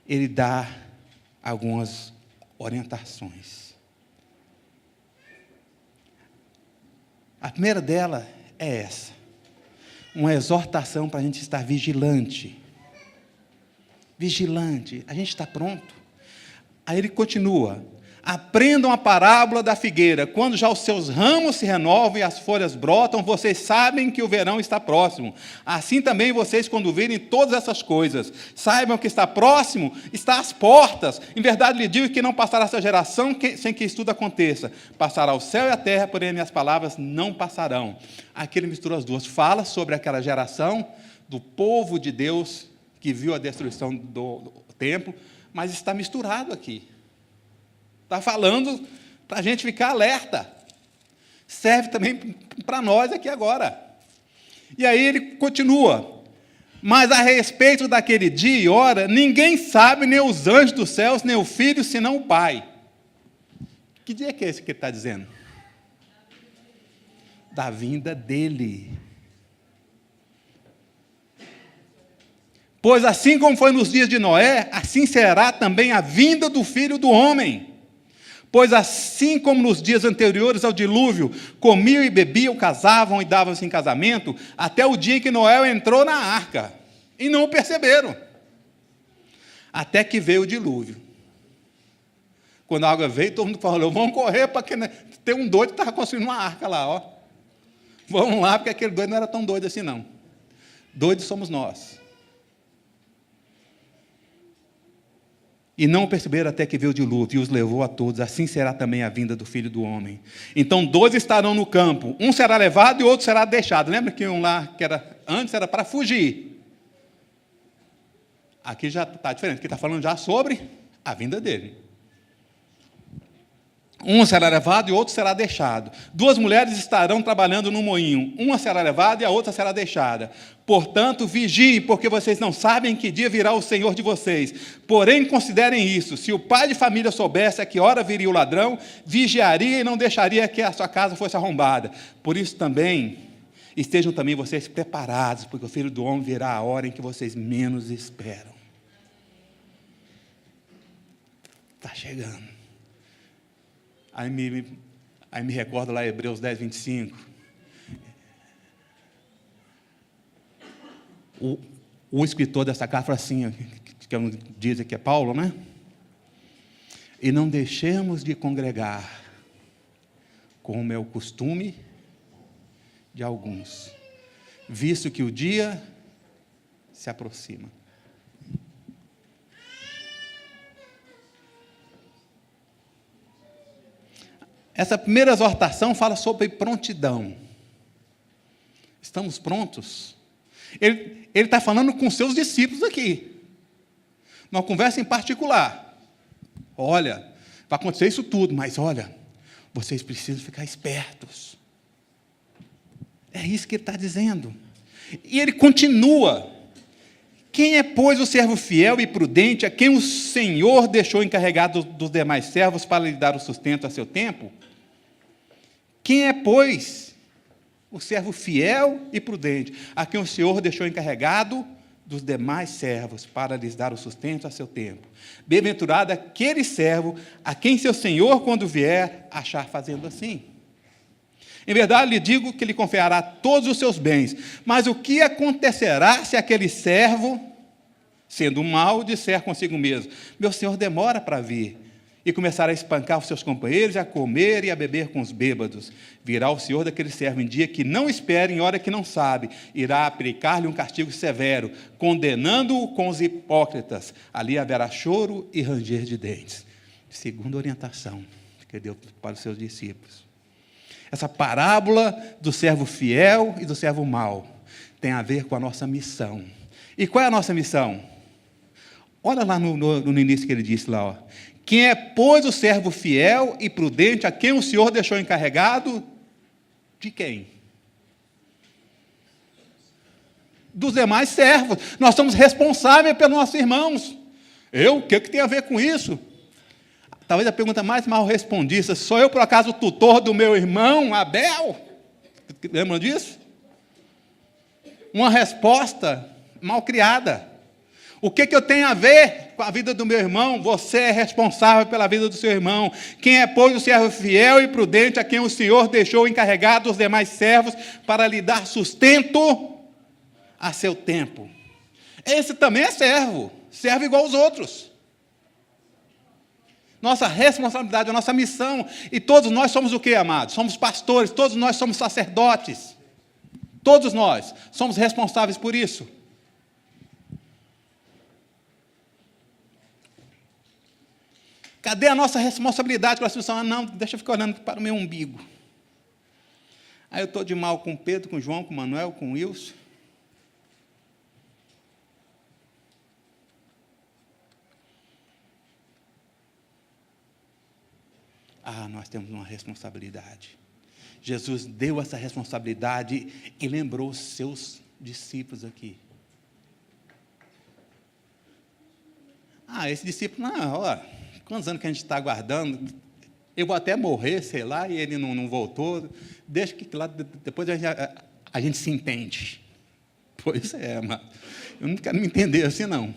Ele dá algumas orientações. A primeira dela é essa, uma exortação para a gente estar vigilante. Vigilante, a gente está pronto? Aí ele continua, aprendam a parábola da figueira, quando já os seus ramos se renovam e as folhas brotam, vocês sabem que o verão está próximo. Assim também vocês, quando virem todas essas coisas, saibam que está próximo, está às portas. Em verdade lhe digo que não passará essa geração sem que isso tudo aconteça. Passará o céu e a terra, porém minhas palavras não passarão. Aqui ele mistura as duas. Fala sobre aquela geração do povo de Deus que viu a destruição do templo, mas está misturado aqui. Está falando para a gente ficar alerta. Serve também para nós aqui agora. E aí ele continua. Mas a respeito daquele dia e hora, ninguém sabe, nem os anjos dos céus, nem o Filho, senão o Pai. Que dia que é esse que ele está dizendo? Da vinda dele. Pois assim como foi nos dias de Noé, assim será também a vinda do Filho do Homem. Pois assim como nos dias anteriores ao dilúvio, comiam e bebiam, casavam e davam-se em casamento, até o dia em que Noé entrou na arca, e não o perceberam, até que veio o dilúvio. Quando a água veio, todo mundo falou, vamos correr, porque tem um doido que estava construindo uma arca lá, ó. Vamos lá, porque aquele doido não era tão doido assim, não. Doidos somos nós. E não perceberam até que veio o dilúvio e os levou a todos. Assim será também a vinda do Filho do Homem. Então 12 estarão no campo. Um será levado e o outro será deixado. Lembra que um lá, que era antes, era para fugir. Aqui já está diferente, aqui está falando já sobre a vinda dele. Um será levado e outro será deixado. 2 mulheres estarão trabalhando no moinho. Uma será levada e a outra será deixada. Portanto, vigiem, porque vocês não sabem em que dia virá o Senhor de vocês. Porém, considerem isso. Se o pai de família soubesse a que hora viria o ladrão, vigiaria e não deixaria que a sua casa fosse arrombada. Por isso também, estejam também vocês preparados, porque o Filho do Homem virá a hora em que vocês menos esperam. Está chegando. Aí me recordo lá Hebreus 10, 25. O escritor dessa carta fala assim, que diz que é Paulo, né? E não deixemos de congregar, como é o costume de alguns, visto que o dia se aproxima. Essa primeira exortação fala sobre prontidão. Estamos prontos? Ele está falando com seus discípulos aqui. Numa conversa em particular. Olha, vai acontecer isso tudo, mas olha, vocês precisam ficar espertos. É isso que ele está dizendo. E ele continua. Quem é, pois, o servo fiel e prudente, a quem o Senhor deixou encarregado dos demais servos para lhe dar o sustento a seu tempo? Quem é, pois, o servo fiel e prudente, a quem o Senhor deixou encarregado dos demais servos para lhes dar o sustento a seu tempo? Bem-aventurado aquele servo a quem seu Senhor, quando vier, achar fazendo assim. Em verdade, lhe digo que lhe confiará todos os seus bens. Mas o que acontecerá se aquele servo, sendo mau, disser consigo mesmo: meu senhor demora para vir, e começar a espancar os seus companheiros, a comer e a beber com os bêbados? Virá o senhor daquele servo em dia que não espera, em hora que não sabe, irá aplicar-lhe um castigo severo, condenando-o com os hipócritas. Ali haverá choro e ranger de dentes. Segunda orientação que deu para os seus discípulos. Essa parábola do servo fiel e do servo mau tem a ver com a nossa missão. E qual é a nossa missão? Olha lá no início que ele disse lá, ó. Quem é, pois, o servo fiel e prudente, a quem o Senhor deixou encarregado? De quem? Dos demais servos. Nós somos responsáveis pelos nossos irmãos. O que tem a ver com isso? Talvez a pergunta mais mal respondida: sou eu, por acaso, o tutor do meu irmão Abel? Lembram disso? Uma resposta mal criada. O que eu tenho a ver com a vida do meu irmão? Você é responsável pela vida do seu irmão. Quem é, pois, o servo fiel e prudente, a quem o Senhor deixou encarregado os demais servos para lhe dar sustento a seu tempo? Esse também é servo igual aos outros. Nossa responsabilidade, a nossa missão, e todos nós somos o quê, amados? Somos pastores, todos nós somos sacerdotes. Todos nós somos responsáveis por isso. Cadê a nossa responsabilidade com a situação? Não, deixa eu ficar olhando para o meu umbigo. Aí eu estou de mal com o Pedro, com o João, com o Manuel, com o Wilson. Nós temos uma responsabilidade. Jesus deu essa responsabilidade e lembrou os seus discípulos aqui. Esse discípulo, quantos anos que a gente está aguardando? Eu vou até morrer, sei lá, e ele não voltou. Deixa que lá, depois a gente se entende. Pois é, mas eu não quero me entender assim, não.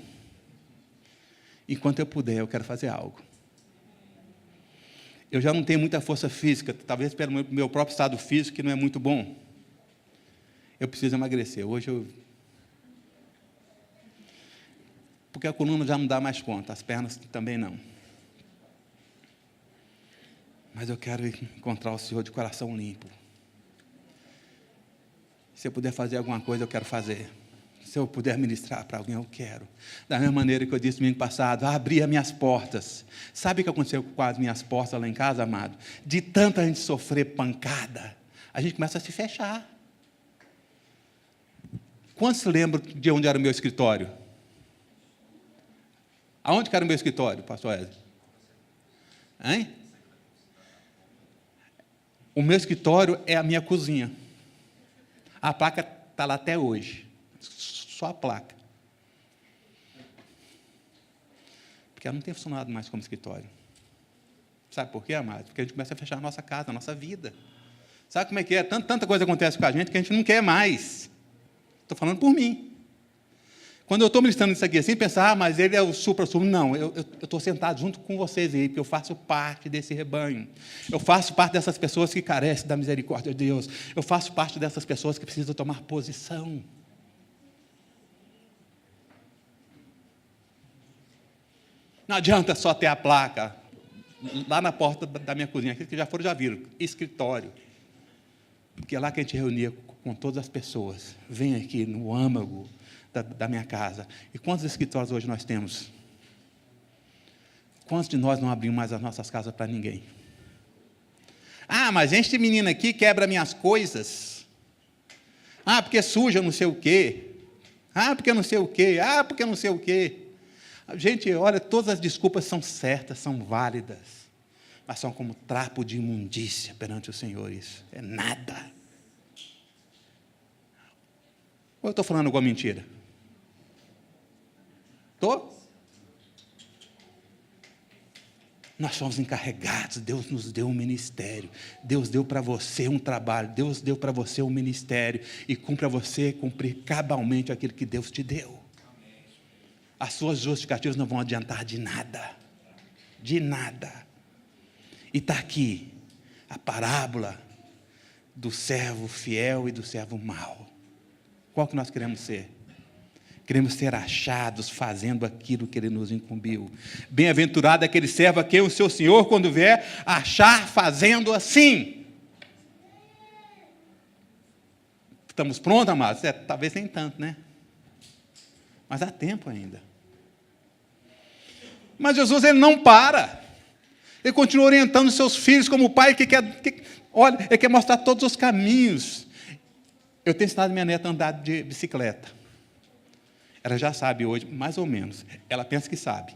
Enquanto eu puder, eu quero fazer algo. Eu já não tenho muita força física, talvez pelo meu próprio estado físico, que não é muito bom. Eu preciso emagrecer. Porque a coluna já não dá mais conta, as pernas também não. Mas eu quero encontrar o Senhor de coração limpo. Se eu puder fazer alguma coisa, eu quero fazer. Se eu puder ministrar para alguém, eu quero. Da mesma maneira que eu disse no domingo passado, abrir as minhas portas. Sabe o que aconteceu com as minhas portas lá em casa, amado? De tanta gente sofrer pancada, a gente começa a se fechar. Quantos se lembram de onde era o meu escritório? Aonde que era o meu escritório, pastor Wesley? Hein? O meu escritório é a minha cozinha. A placa está lá até hoje. Só a placa. Porque ela não tem funcionado mais como escritório. Sabe por quê, amado? Porque a gente começa a fechar a nossa casa, a nossa vida. Sabe como é que é? Tanta coisa acontece com a gente que a gente não quer mais. Estou falando por mim. Quando eu estou ministrando isso aqui assim, pensar, mas ele é o supra-sumo. Não, eu estou sentado junto com vocês aí, porque eu faço parte desse rebanho. Eu faço parte dessas pessoas que carecem da misericórdia de Deus. Eu faço parte dessas pessoas que precisam tomar posição. Não adianta só ter a placa lá na porta da minha cozinha, aqueles que já foram, já viram, escritório. Porque é lá que a gente reunia com todas as pessoas. Vem aqui no âmago da minha casa. E quantos escritórios hoje nós temos? Quantos de nós não abrimos mais as nossas casas para ninguém? Ah, mas este menino aqui quebra minhas coisas. Ah, porque suja não sei o quê. Ah, porque não sei o quê. Ah, porque não sei o quê. Gente, olha, todas as desculpas são certas, são válidas, mas são como trapo de imundícia perante o Senhor isso. É nada. Ou eu estou falando alguma mentira? Estou? Nós somos encarregados, Deus nos deu um ministério, Deus deu para você um trabalho, Deus deu para você um ministério, e cumpre a você cumprir cabalmente aquilo que Deus te deu. As suas justificativas não vão adiantar de nada, de nada. E está aqui a parábola do servo fiel e do servo mau. Qual que nós queremos ser? Queremos ser achados fazendo aquilo que Ele nos incumbiu. Bem-aventurado aquele servo a quem o seu Senhor, quando vier, achar fazendo assim. Estamos prontos, amados? Talvez nem tanto, né? Mas há tempo ainda. Mas Jesus, Ele não para. Ele continua orientando os seus filhos como o pai olha, Ele quer mostrar todos os caminhos. Eu tenho ensinado minha neta a andar de bicicleta. Ela já sabe hoje, mais ou menos. Ela pensa que sabe.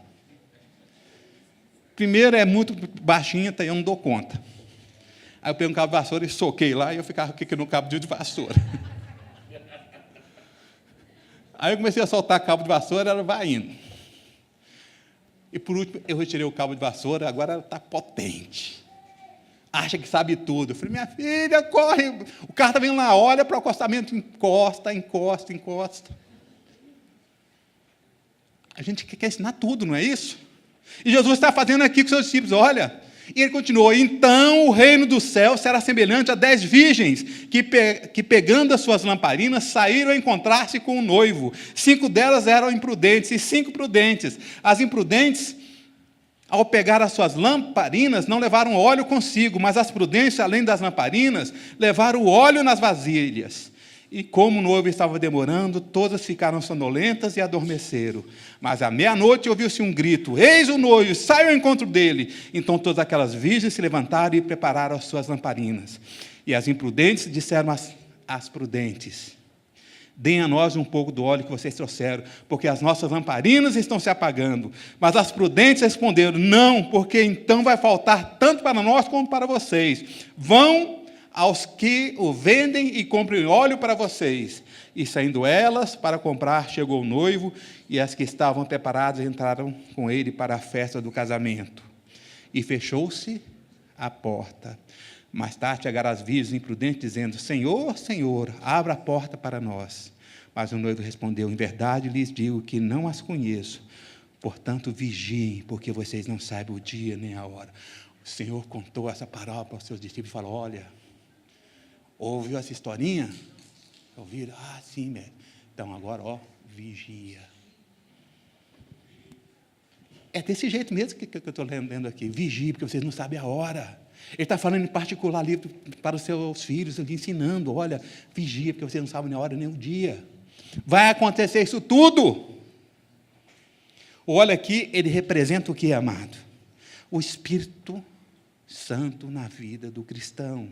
Primeiro, é muito baixinha, eu não dou conta. Aí eu peguei um cabo de vassoura e soquei lá, e eu ficava aqui no cabo de vassoura. Aí eu comecei a soltar cabo de vassoura, ela vai indo. E por último, eu retirei o cabo de vassoura, agora ela está potente. Acha que sabe tudo. Eu falei, minha filha, corre. O carro está vindo lá, olha para o acostamento, encosta, encosta, encosta. A gente quer ensinar tudo, não é isso? E Jesus está fazendo aqui com seus discípulos, olha. E ele continuou, então o reino do céu será semelhante a 10 virgens, que pegando as suas lamparinas, saíram a encontrar-se com o noivo. 5 delas eram imprudentes e 5 prudentes. As imprudentes, ao pegar as suas lamparinas, não levaram óleo consigo, mas as prudentes, além das lamparinas, levaram o óleo nas vasilhas. E como o noivo estava demorando, todas ficaram sonolentas e adormeceram. Mas à meia-noite ouviu-se um grito, eis o noivo, saiam ao encontro dele. Então todas aquelas virgens se levantaram e prepararam as suas lamparinas. E as imprudentes disseram às prudentes, deem a nós um pouco do óleo que vocês trouxeram, porque as nossas lamparinas estão se apagando. Mas as prudentes responderam, não, porque então vai faltar tanto para nós como para vocês. Vão aos que o vendem e comprem óleo para vocês. E saindo elas para comprar, chegou o noivo, e as que estavam preparadas entraram com ele para a festa do casamento. E fechou-se a porta. Mais tarde chegaram as virgens imprudentes, dizendo, Senhor, Senhor, abra a porta para nós. Mas o noivo respondeu, em verdade lhes digo que não as conheço. Portanto, vigiem, porque vocês não sabem o dia nem a hora. O Senhor contou essa parábola para os seus discípulos e falou, olha, ouviu essa historinha? Ouviram? Ah, sim, mestre. Então, agora, vigia. É desse jeito mesmo que eu estou lendo aqui. Vigie, porque vocês não sabem a hora. Ele está falando em particular ali para os seus filhos, ali, ensinando, olha, vigia, porque vocês não sabem nem a hora nem o dia. Vai acontecer isso tudo. Olha aqui, ele representa o que, amado? O Espírito Santo na vida do cristão,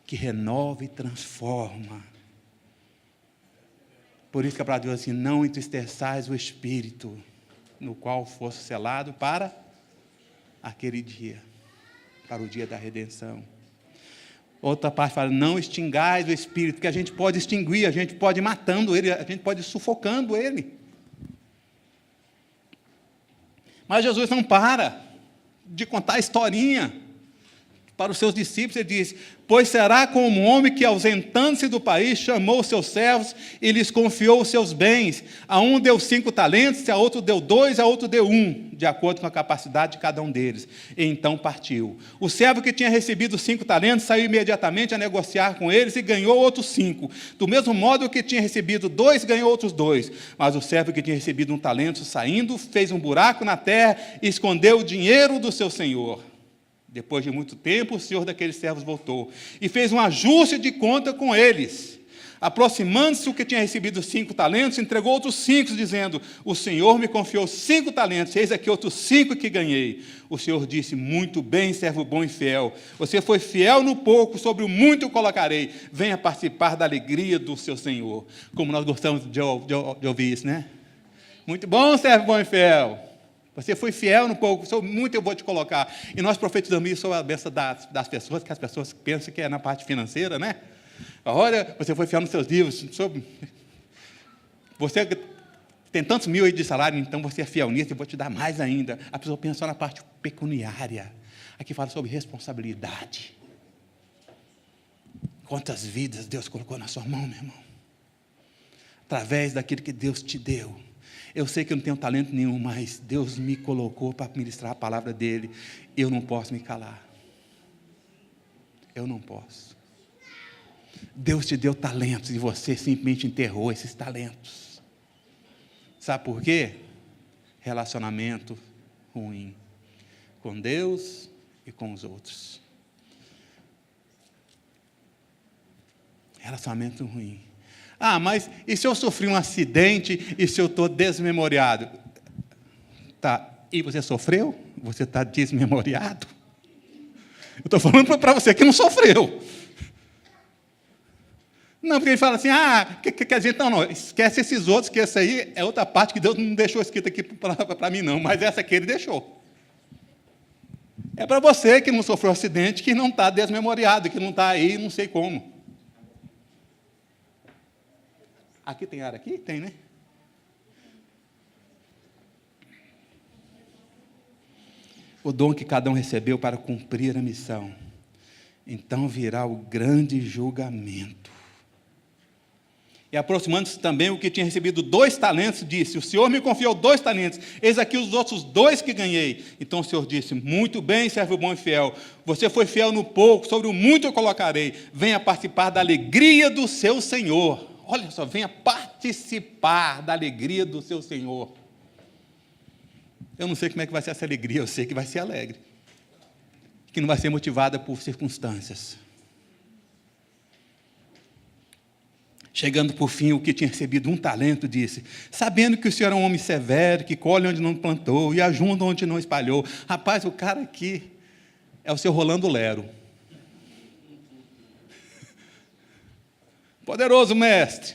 que renova e transforma. Por isso que a palavra diz assim, não entristeçais o Espírito. no qual fosse selado para aquele dia, para o dia da redenção. Outra parte fala, não extingais o Espírito, porque a gente pode extinguir, a gente pode ir matando ele, a gente pode ir sufocando ele. Mas Jesus não para de contar a historinha para os seus discípulos. Ele diz, pois será como um homem que, ausentando-se do país, chamou os seus servos e lhes confiou os seus bens. A um deu 5 talentos, a outro deu 2, a outro deu 1, de acordo com a capacidade de cada um deles. E então partiu. O servo que tinha recebido 5 talentos saiu imediatamente a negociar com eles e ganhou outros 5. Do mesmo modo, o que tinha recebido 2 ganhou outros 2. Mas o servo que tinha recebido 1 talento, saindo, fez um buraco na terra e escondeu o dinheiro do seu senhor. Depois de muito tempo, o senhor daqueles servos voltou e fez um ajuste de conta com eles. Aproximando-se o que tinha recebido 5 talentos, entregou outros 5, dizendo, o senhor me confiou 5 talentos, eis aqui outros 5 que ganhei. O senhor disse, muito bem, servo bom e fiel. Você foi fiel no pouco, sobre o muito eu colocarei. Venha participar da alegria do seu senhor. Como nós gostamos de ouvir isso, né? Muito bom, servo bom e fiel. Você foi fiel no pouco, sobre muito eu vou te colocar. E nós profetizamos isso sobre a bênção das pessoas, que as pessoas pensam que é na parte financeira, né? Olha, você foi fiel nos seus livros. Você tem tantos mil aí de salário, então você é fiel nisso, eu vou te dar mais ainda. A pessoa pensa só na parte pecuniária. Aqui fala sobre responsabilidade. Quantas vidas Deus colocou na sua mão, meu irmão? Através daquilo que Deus te deu. Eu sei que eu não tenho talento nenhum, mas Deus me colocou para ministrar a palavra dEle. Eu não posso me calar. Eu não posso. Deus te deu talentos e você simplesmente enterrou esses talentos. Sabe por quê? Relacionamento ruim com Deus e com os outros. Relacionamento ruim. Ah, mas e se eu sofri um acidente e se eu estou desmemoriado? Tá, e você sofreu? Você está desmemoriado? Eu estou falando para você que não sofreu. Não, porque ele fala assim, que a gente não, esquece esses outros, que essa aí é outra parte que Deus não deixou escrita aqui para mim não, mas essa aqui Ele deixou. É para você que não sofreu um acidente, que não está desmemoriado, que não está aí, não sei como. Aqui tem área aqui? Tem, né? O dom que cada um recebeu para cumprir a missão. Então virá o grande julgamento. E aproximando-se também o que tinha recebido 2 talentos, disse, o Senhor me confiou 2 talentos, eis aqui os outros 2 que ganhei. Então o Senhor disse, muito bem, servo bom e fiel, você foi fiel no pouco, sobre o muito eu colocarei, venha participar da alegria do seu Senhor. Olha só, venha participar da alegria do seu Senhor. Eu não sei como é que vai ser essa alegria, eu sei que vai ser alegre. Que não vai ser motivada por circunstâncias. Chegando por fim, o que tinha recebido 1 talento, disse, sabendo que o Senhor é um homem severo, que colhe onde não plantou e ajunta onde não espalhou. Rapaz, o cara aqui é o seu Rolando Lero. Poderoso mestre,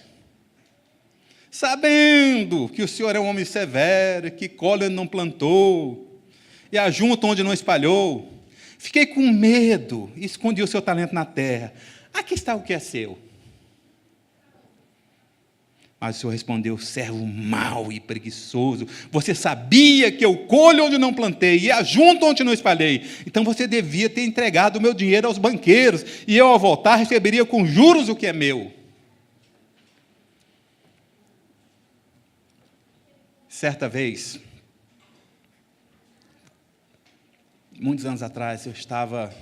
sabendo que o Senhor é um homem severo, que colhe onde não plantou, e ajunta onde não espalhou, fiquei com medo e escondi o seu talento na terra. Aqui está o que é seu. Mas o Senhor respondeu, servo mau e preguiçoso, você sabia que eu colho onde não plantei e ajunto onde não espalhei, então você devia ter entregado o meu dinheiro aos banqueiros, e eu ao voltar receberia com juros o que é meu. Certa vez, muitos anos atrás, eu estava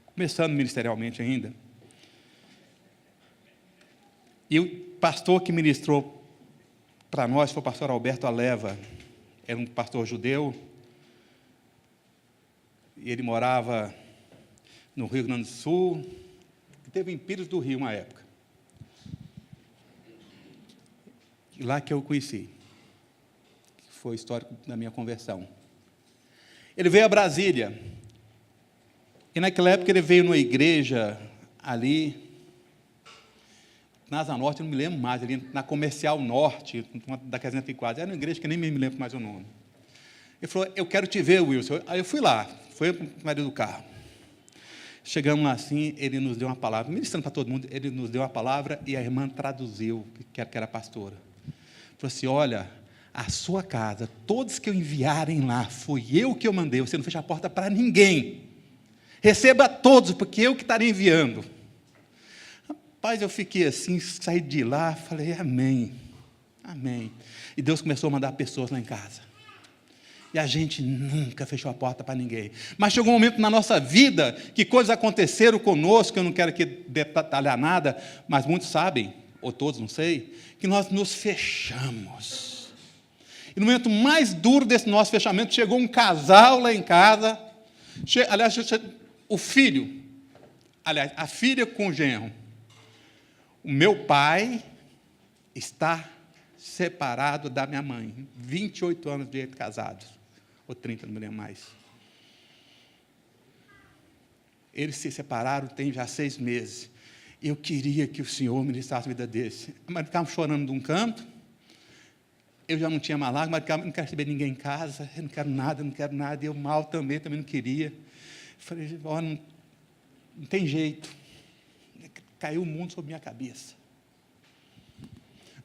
começando ministerialmente ainda, e o pastor que ministrou para nós foi o pastor Alberto Aleva. Era um pastor judeu, e ele morava no Rio Grande do Sul, teve em Pires do Rio uma época. E lá que eu o conheci, que foi o histórico da minha conversão. Ele veio a Brasília, e naquela época ele veio numa igreja ali, na Asa Norte, eu não me lembro mais, ali na Comercial Norte, uma daquelas antiquadas. Era uma igreja que nem me lembro mais o nome. Ele falou, eu quero te ver, Wilson. Aí eu fui lá, foi para o marido do carro. Chegamos lá assim, ele nos deu uma palavra, ministrando para todo mundo, ele nos deu uma palavra e a irmã traduziu, que era pastora. Falou assim, olha, a sua casa, todos que eu enviarem lá, foi eu que eu mandei, você não fecha a porta para ninguém. Receba todos, porque eu que estarei enviando. Rapaz, eu fiquei assim, saí de lá, falei, amém, amém. E Deus começou a mandar pessoas lá em casa. E a gente nunca fechou a porta para ninguém. Mas chegou um momento na nossa vida que coisas aconteceram conosco, eu não quero aqui detalhar nada, mas muitos sabem, ou todos, não sei, que nós nos fechamos. E no momento mais duro desse nosso fechamento, chegou um casal lá em casa, aliás, o filho, aliás, a filha com o genro. O meu pai está separado da minha mãe, 28 anos de casados, ou 30, não me lembro mais. Eles se separaram tem já 6 meses. Eu queria que o Senhor ministrasse a vida desse. Mas ficavam chorando de um canto, eu já não tinha mais lá, mas não quero receber ninguém em casa, eu não quero nada, eu mal também não queria. Falei, ó, não tem jeito, caiu o mundo sobre minha cabeça.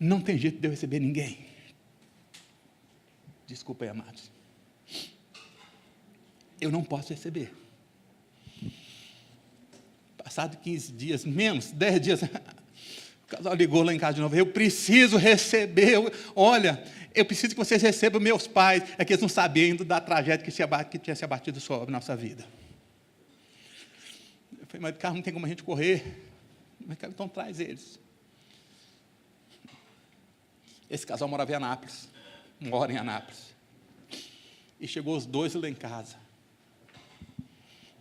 Não tem jeito de eu receber ninguém. Desculpa aí, amados. Eu não posso receber. Passado 15 dias, menos, 10 dias, o casal ligou lá em casa de novo. Eu preciso receber. Olha, eu preciso que vocês recebam meus pais. É que eles não sabiam ainda da tragédia que tinha se abatido sobre a nossa vida. Eu falei, mas carro não tem como a gente correr. Mas então traz eles. Esse casal morava em Anápolis. Mora em Anápolis. E chegou os dois lá em casa.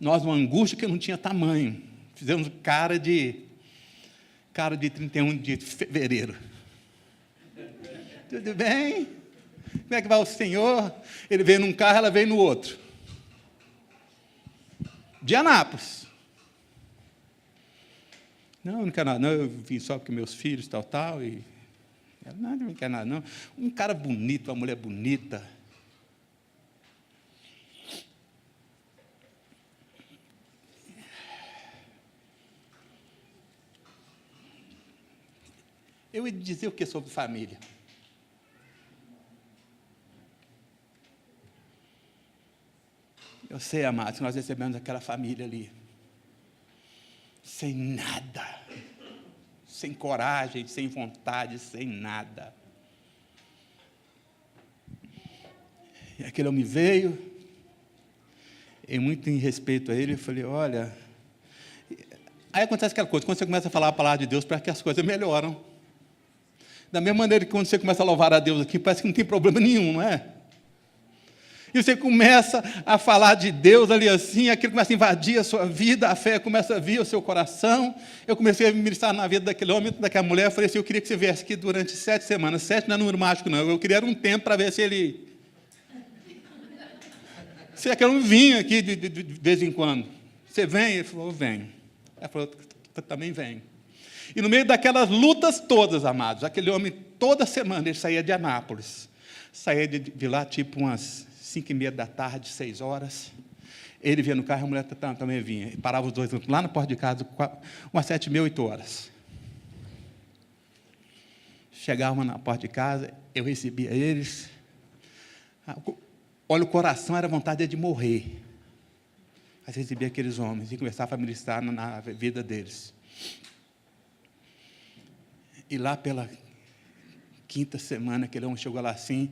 Nós, uma angústia que não tinha tamanho. Fizemos cara de 31 de fevereiro. Tudo bem? Como é que vai o senhor? Ele veio num carro, ela veio no outro. De Anápolis. Não quero nada, não. Eu vim só porque meus filhos, tal, e... Não quero nada, não. Um cara bonito, uma mulher bonita. Eu ia dizer o que sobre família? Eu sei, amados, nós recebemos aquela família ali, sem nada, sem coragem, sem vontade, sem nada. E aquele homem veio, e muito em respeito a ele, eu falei, olha... Aí acontece aquela coisa, quando você começa a falar a palavra de Deus, parece que as coisas melhoram. Da mesma maneira que quando você começa a louvar a Deus aqui, parece que não tem problema nenhum, não é? E você começa a falar de Deus ali assim, aquilo começa a invadir a sua vida, a fé começa a vir ao seu coração. Eu comecei a ministrar na vida daquele homem, daquela mulher, eu falei assim, eu queria que você viesse aqui durante 7 semanas. 7 não é número mágico, não. Eu queria um tempo para ver se ele... Se aquele homem vinha aqui de vez em quando. Você vem? Ele falou, eu venho. Ela falou, eu também venho. E no meio daquelas lutas todas, amados, aquele homem, toda semana, ele saía de Anápolis. Saía de lá, tipo umas 5h30 da tarde, 6 horas. Ele vinha no carro, a mulher também vinha. E parava os dois lá na porta de casa, umas 7h30, 8 horas. Chegava na porta de casa, eu recebia eles. Olha, o coração era vontade de morrer. Mas recebia aqueles homens e começava a ministrar na vida deles. E lá pela 5ª semana, aquele homem chegou lá assim,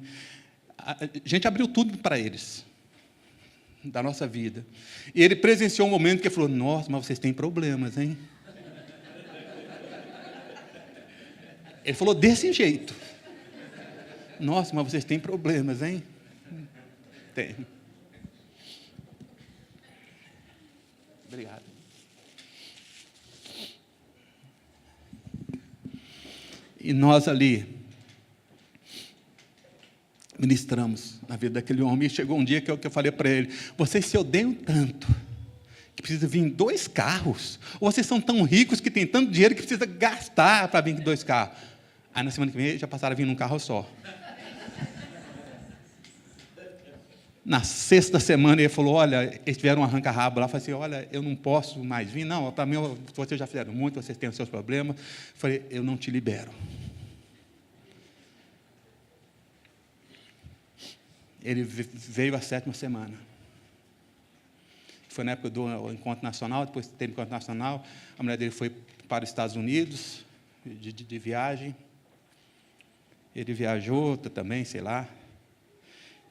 a gente abriu tudo para eles, da nossa vida. E ele presenciou um momento que ele falou, nossa, mas vocês têm problemas, hein? Ele falou desse jeito. Nossa, mas vocês têm problemas, hein? Tem. Obrigado. E nós ali ministramos na vida daquele homem. E chegou um dia que eu falei para ele, vocês se odeiam tanto, que precisa vir 2 carros. Ou vocês são tão ricos que tem tanto dinheiro que precisa gastar para vir 2 carros. Aí na semana que vem já passaram a vir num carro só. Na sexta semana ele falou, olha, eles tiveram um arranca-rabo lá, eu falei assim, olha, eu não posso mais vir, não, para mim, vocês já fizeram muito, vocês têm os seus problemas. Eu falei, eu não te libero. Ele veio a 7ª semana. Foi na época do encontro nacional, depois teve encontro nacional, a mulher dele foi para os Estados Unidos, de viagem. Ele viajou também, sei lá.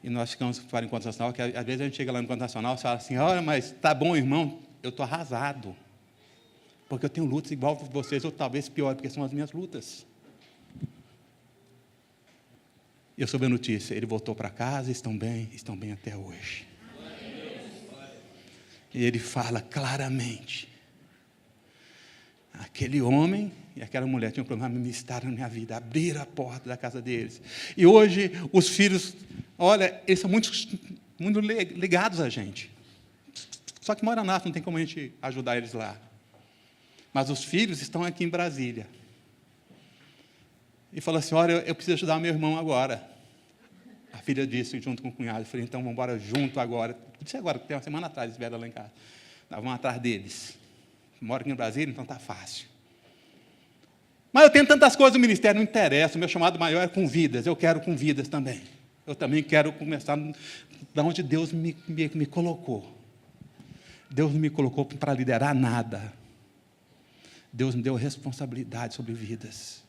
E nós ficamos para o encontro nacional, que às vezes a gente chega lá no encontro nacional e fala assim, olha, mas tá bom, irmão, eu estou arrasado. Porque eu tenho lutas igual a vocês, ou talvez pior, porque são as minhas lutas. E eu soube a notícia, ele voltou para casa, estão bem até hoje. E ele fala claramente, aquele homem e aquela mulher tinham um problema, ministraram na minha vida, abriram a porta da casa deles. E hoje, os filhos, olha, eles são muito ligados a gente. Só que mora lá, não tem como a gente ajudar eles lá. Mas os filhos estão aqui em Brasília. E falou assim, olha, eu preciso ajudar meu irmão agora. A filha disse, junto com o cunhado, eu falei, então vamos embora junto agora. Disse agora, porque tem uma semana atrás eles vieram lá em casa. Nós vamos atrás deles. Moro aqui em Brasília, então está fácil. Mas eu tenho tantas coisas no ministério, não interessa, o meu chamado maior é com vidas, eu quero com vidas também. Eu também quero começar da onde Deus me colocou. Deus não me colocou para liderar nada. Deus me deu responsabilidade sobre vidas.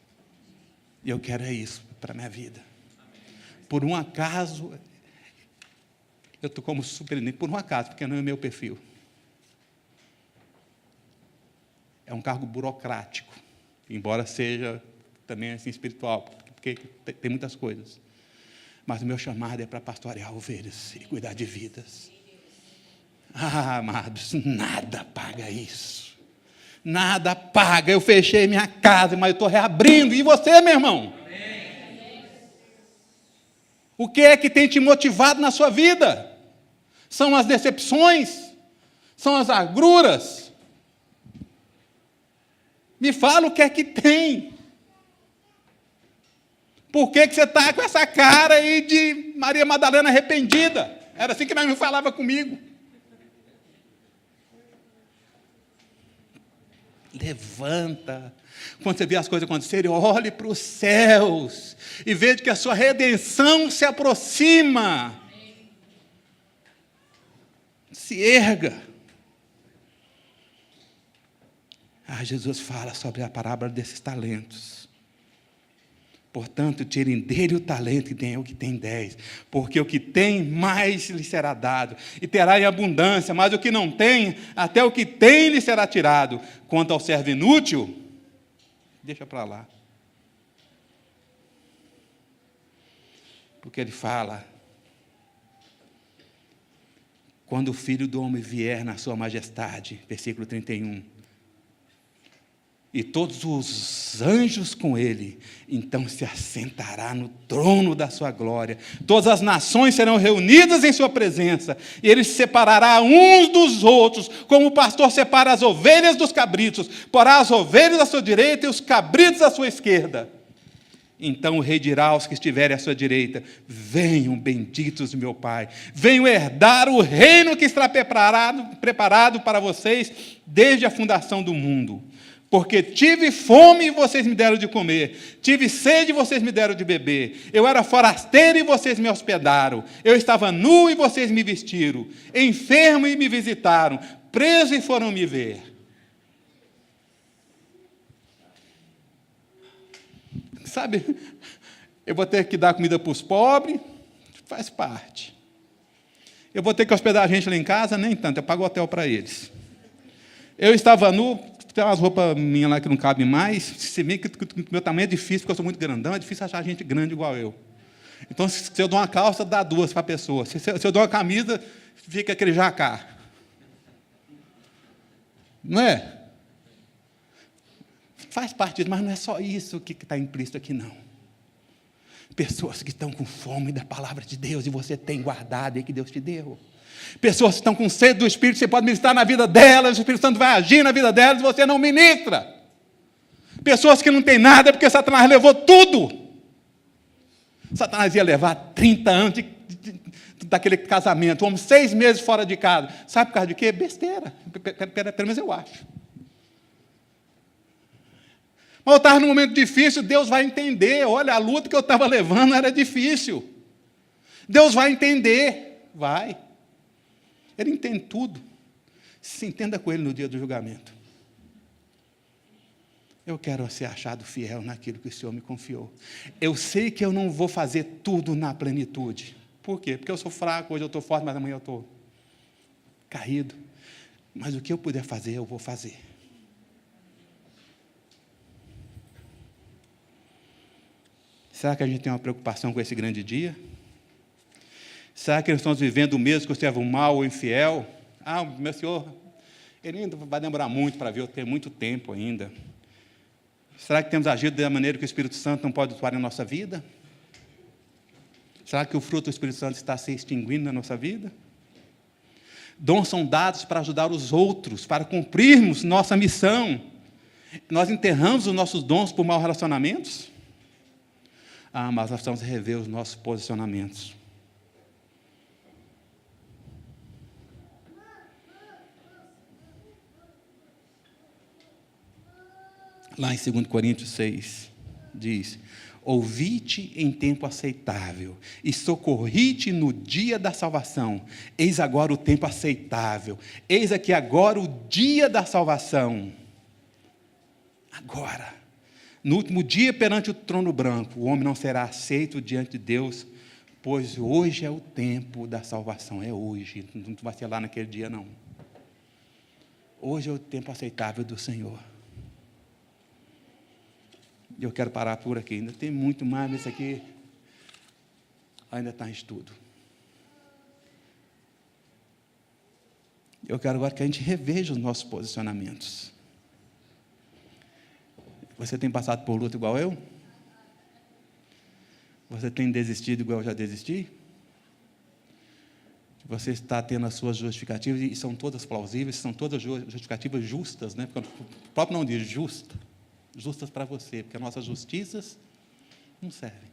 E eu quero isso para a minha vida. Por um acaso, eu estou como superintendente, por um acaso, porque não é meu perfil. É um cargo burocrático, embora seja também assim espiritual, porque tem muitas coisas. Mas o meu chamado é para pastorear ovelhas e cuidar de vidas. Ah, amados, nada paga isso. Nada paga. Eu fechei minha casa, mas eu estou reabrindo. E você, meu irmão? O que é que tem te motivado na sua vida? São as decepções? São as agruras? Me fala o que é que tem. Por que você está com essa cara aí de Maria Madalena arrependida? Era assim que minha mãe falava comigo. Levanta. Quando você vê as coisas acontecerem, olhe para os céus e veja que a sua redenção se aproxima. Se erga. Jesus fala sobre a parábola desses talentos. Portanto, tirem dele o talento que tem o que tem 10, porque o que tem, mais lhe será dado, e terá em abundância, mas o que não tem, até o que tem lhe será tirado. Quanto ao servo inútil, deixa para lá. Porque ele fala, quando o Filho do Homem vier na sua majestade, versículo 31, e todos os anjos com ele, então se assentará no trono da sua glória. Todas as nações serão reunidas em sua presença, e ele se separará uns dos outros, como o pastor separa as ovelhas dos cabritos, porá as ovelhas à sua direita e os cabritos à sua esquerda. Então o rei dirá aos que estiverem à sua direita, venham benditos de meu Pai, venham herdar o reino que está preparado para vocês desde a fundação do mundo. Porque tive fome e vocês me deram de comer, tive sede e vocês me deram de beber, eu era forasteiro e vocês me hospedaram, eu estava nu e vocês me vestiram, enfermo e me visitaram, preso e foram me ver. Sabe, eu vou ter que dar comida para os pobres, faz parte. Eu vou ter que hospedar a gente lá em casa, nem tanto, eu pago hotel para eles. Eu estava nu, tem umas roupas minhas lá que não cabem mais, se bem que o meu tamanho é difícil, porque eu sou muito grandão, é difícil achar gente grande igual eu. Então, se eu dou uma calça, dá 2 para a pessoa. Se eu dou uma camisa, fica aquele jacá. Não é? Faz parte disso, mas não é só isso que está implícito aqui, não. Pessoas que estão com fome da palavra de Deus, e você tem guardado aí que Deus te deu. Pessoas que estão com sede do Espírito, você pode ministrar na vida delas, o Espírito Santo vai agir na vida delas, e você não ministra. Pessoas que não têm nada, porque Satanás levou tudo. Satanás ia levar 30 anos daquele casamento, o homem 6 meses fora de casa. Sabe por causa de quê? Besteira. Pelo menos eu acho. Mas eu estava num momento difícil, Deus vai entender. Olha, a luta que eu estava levando era difícil. Deus vai entender. Vai. Ele entende tudo. Se entenda com Ele no dia do julgamento. Eu quero ser achado fiel naquilo que o Senhor me confiou. Eu sei que eu não vou fazer tudo na plenitude. Por quê? Porque eu sou fraco, hoje eu estou forte, mas amanhã eu estou caído. Mas o que eu puder fazer, eu vou fazer. Será que a gente tem uma preocupação com esse grande dia? Será que nós estamos vivendo o mesmo que o servo mau ou infiel? Ah, meu Senhor, Ele ainda vai demorar muito para vir, eu tenho muito tempo ainda. Será que temos agido da maneira que o Espírito Santo não pode atuar na nossa vida? Será que o fruto do Espírito Santo está se extinguindo na nossa vida? Dons são dados para ajudar os outros, para cumprirmos nossa missão. Nós enterramos os nossos dons por maus relacionamentos? Ah, mas nós precisamos rever os nossos posicionamentos. Lá em 2 Coríntios 6, diz: ouvi-te em tempo aceitável, e socorri-te no dia da salvação. Eis agora o tempo aceitável, eis aqui agora o dia da salvação. Agora, no último dia perante o trono branco, o homem não será aceito diante de Deus, pois hoje é o tempo da salvação, é hoje, não vai ser lá naquele dia não. Hoje é o tempo aceitável do Senhor. E eu quero parar por aqui. Ainda tem muito mais, mas isso aqui ainda está em estudo. Eu quero agora que a gente reveja os nossos posicionamentos. Você tem passado por luta igual eu? Você tem desistido igual eu já desisti? Você está tendo as suas justificativas, e são todas plausíveis, são todas justificativas justas, né? Porque o próprio não diz justa. Justas para você, porque as nossas justiças não servem.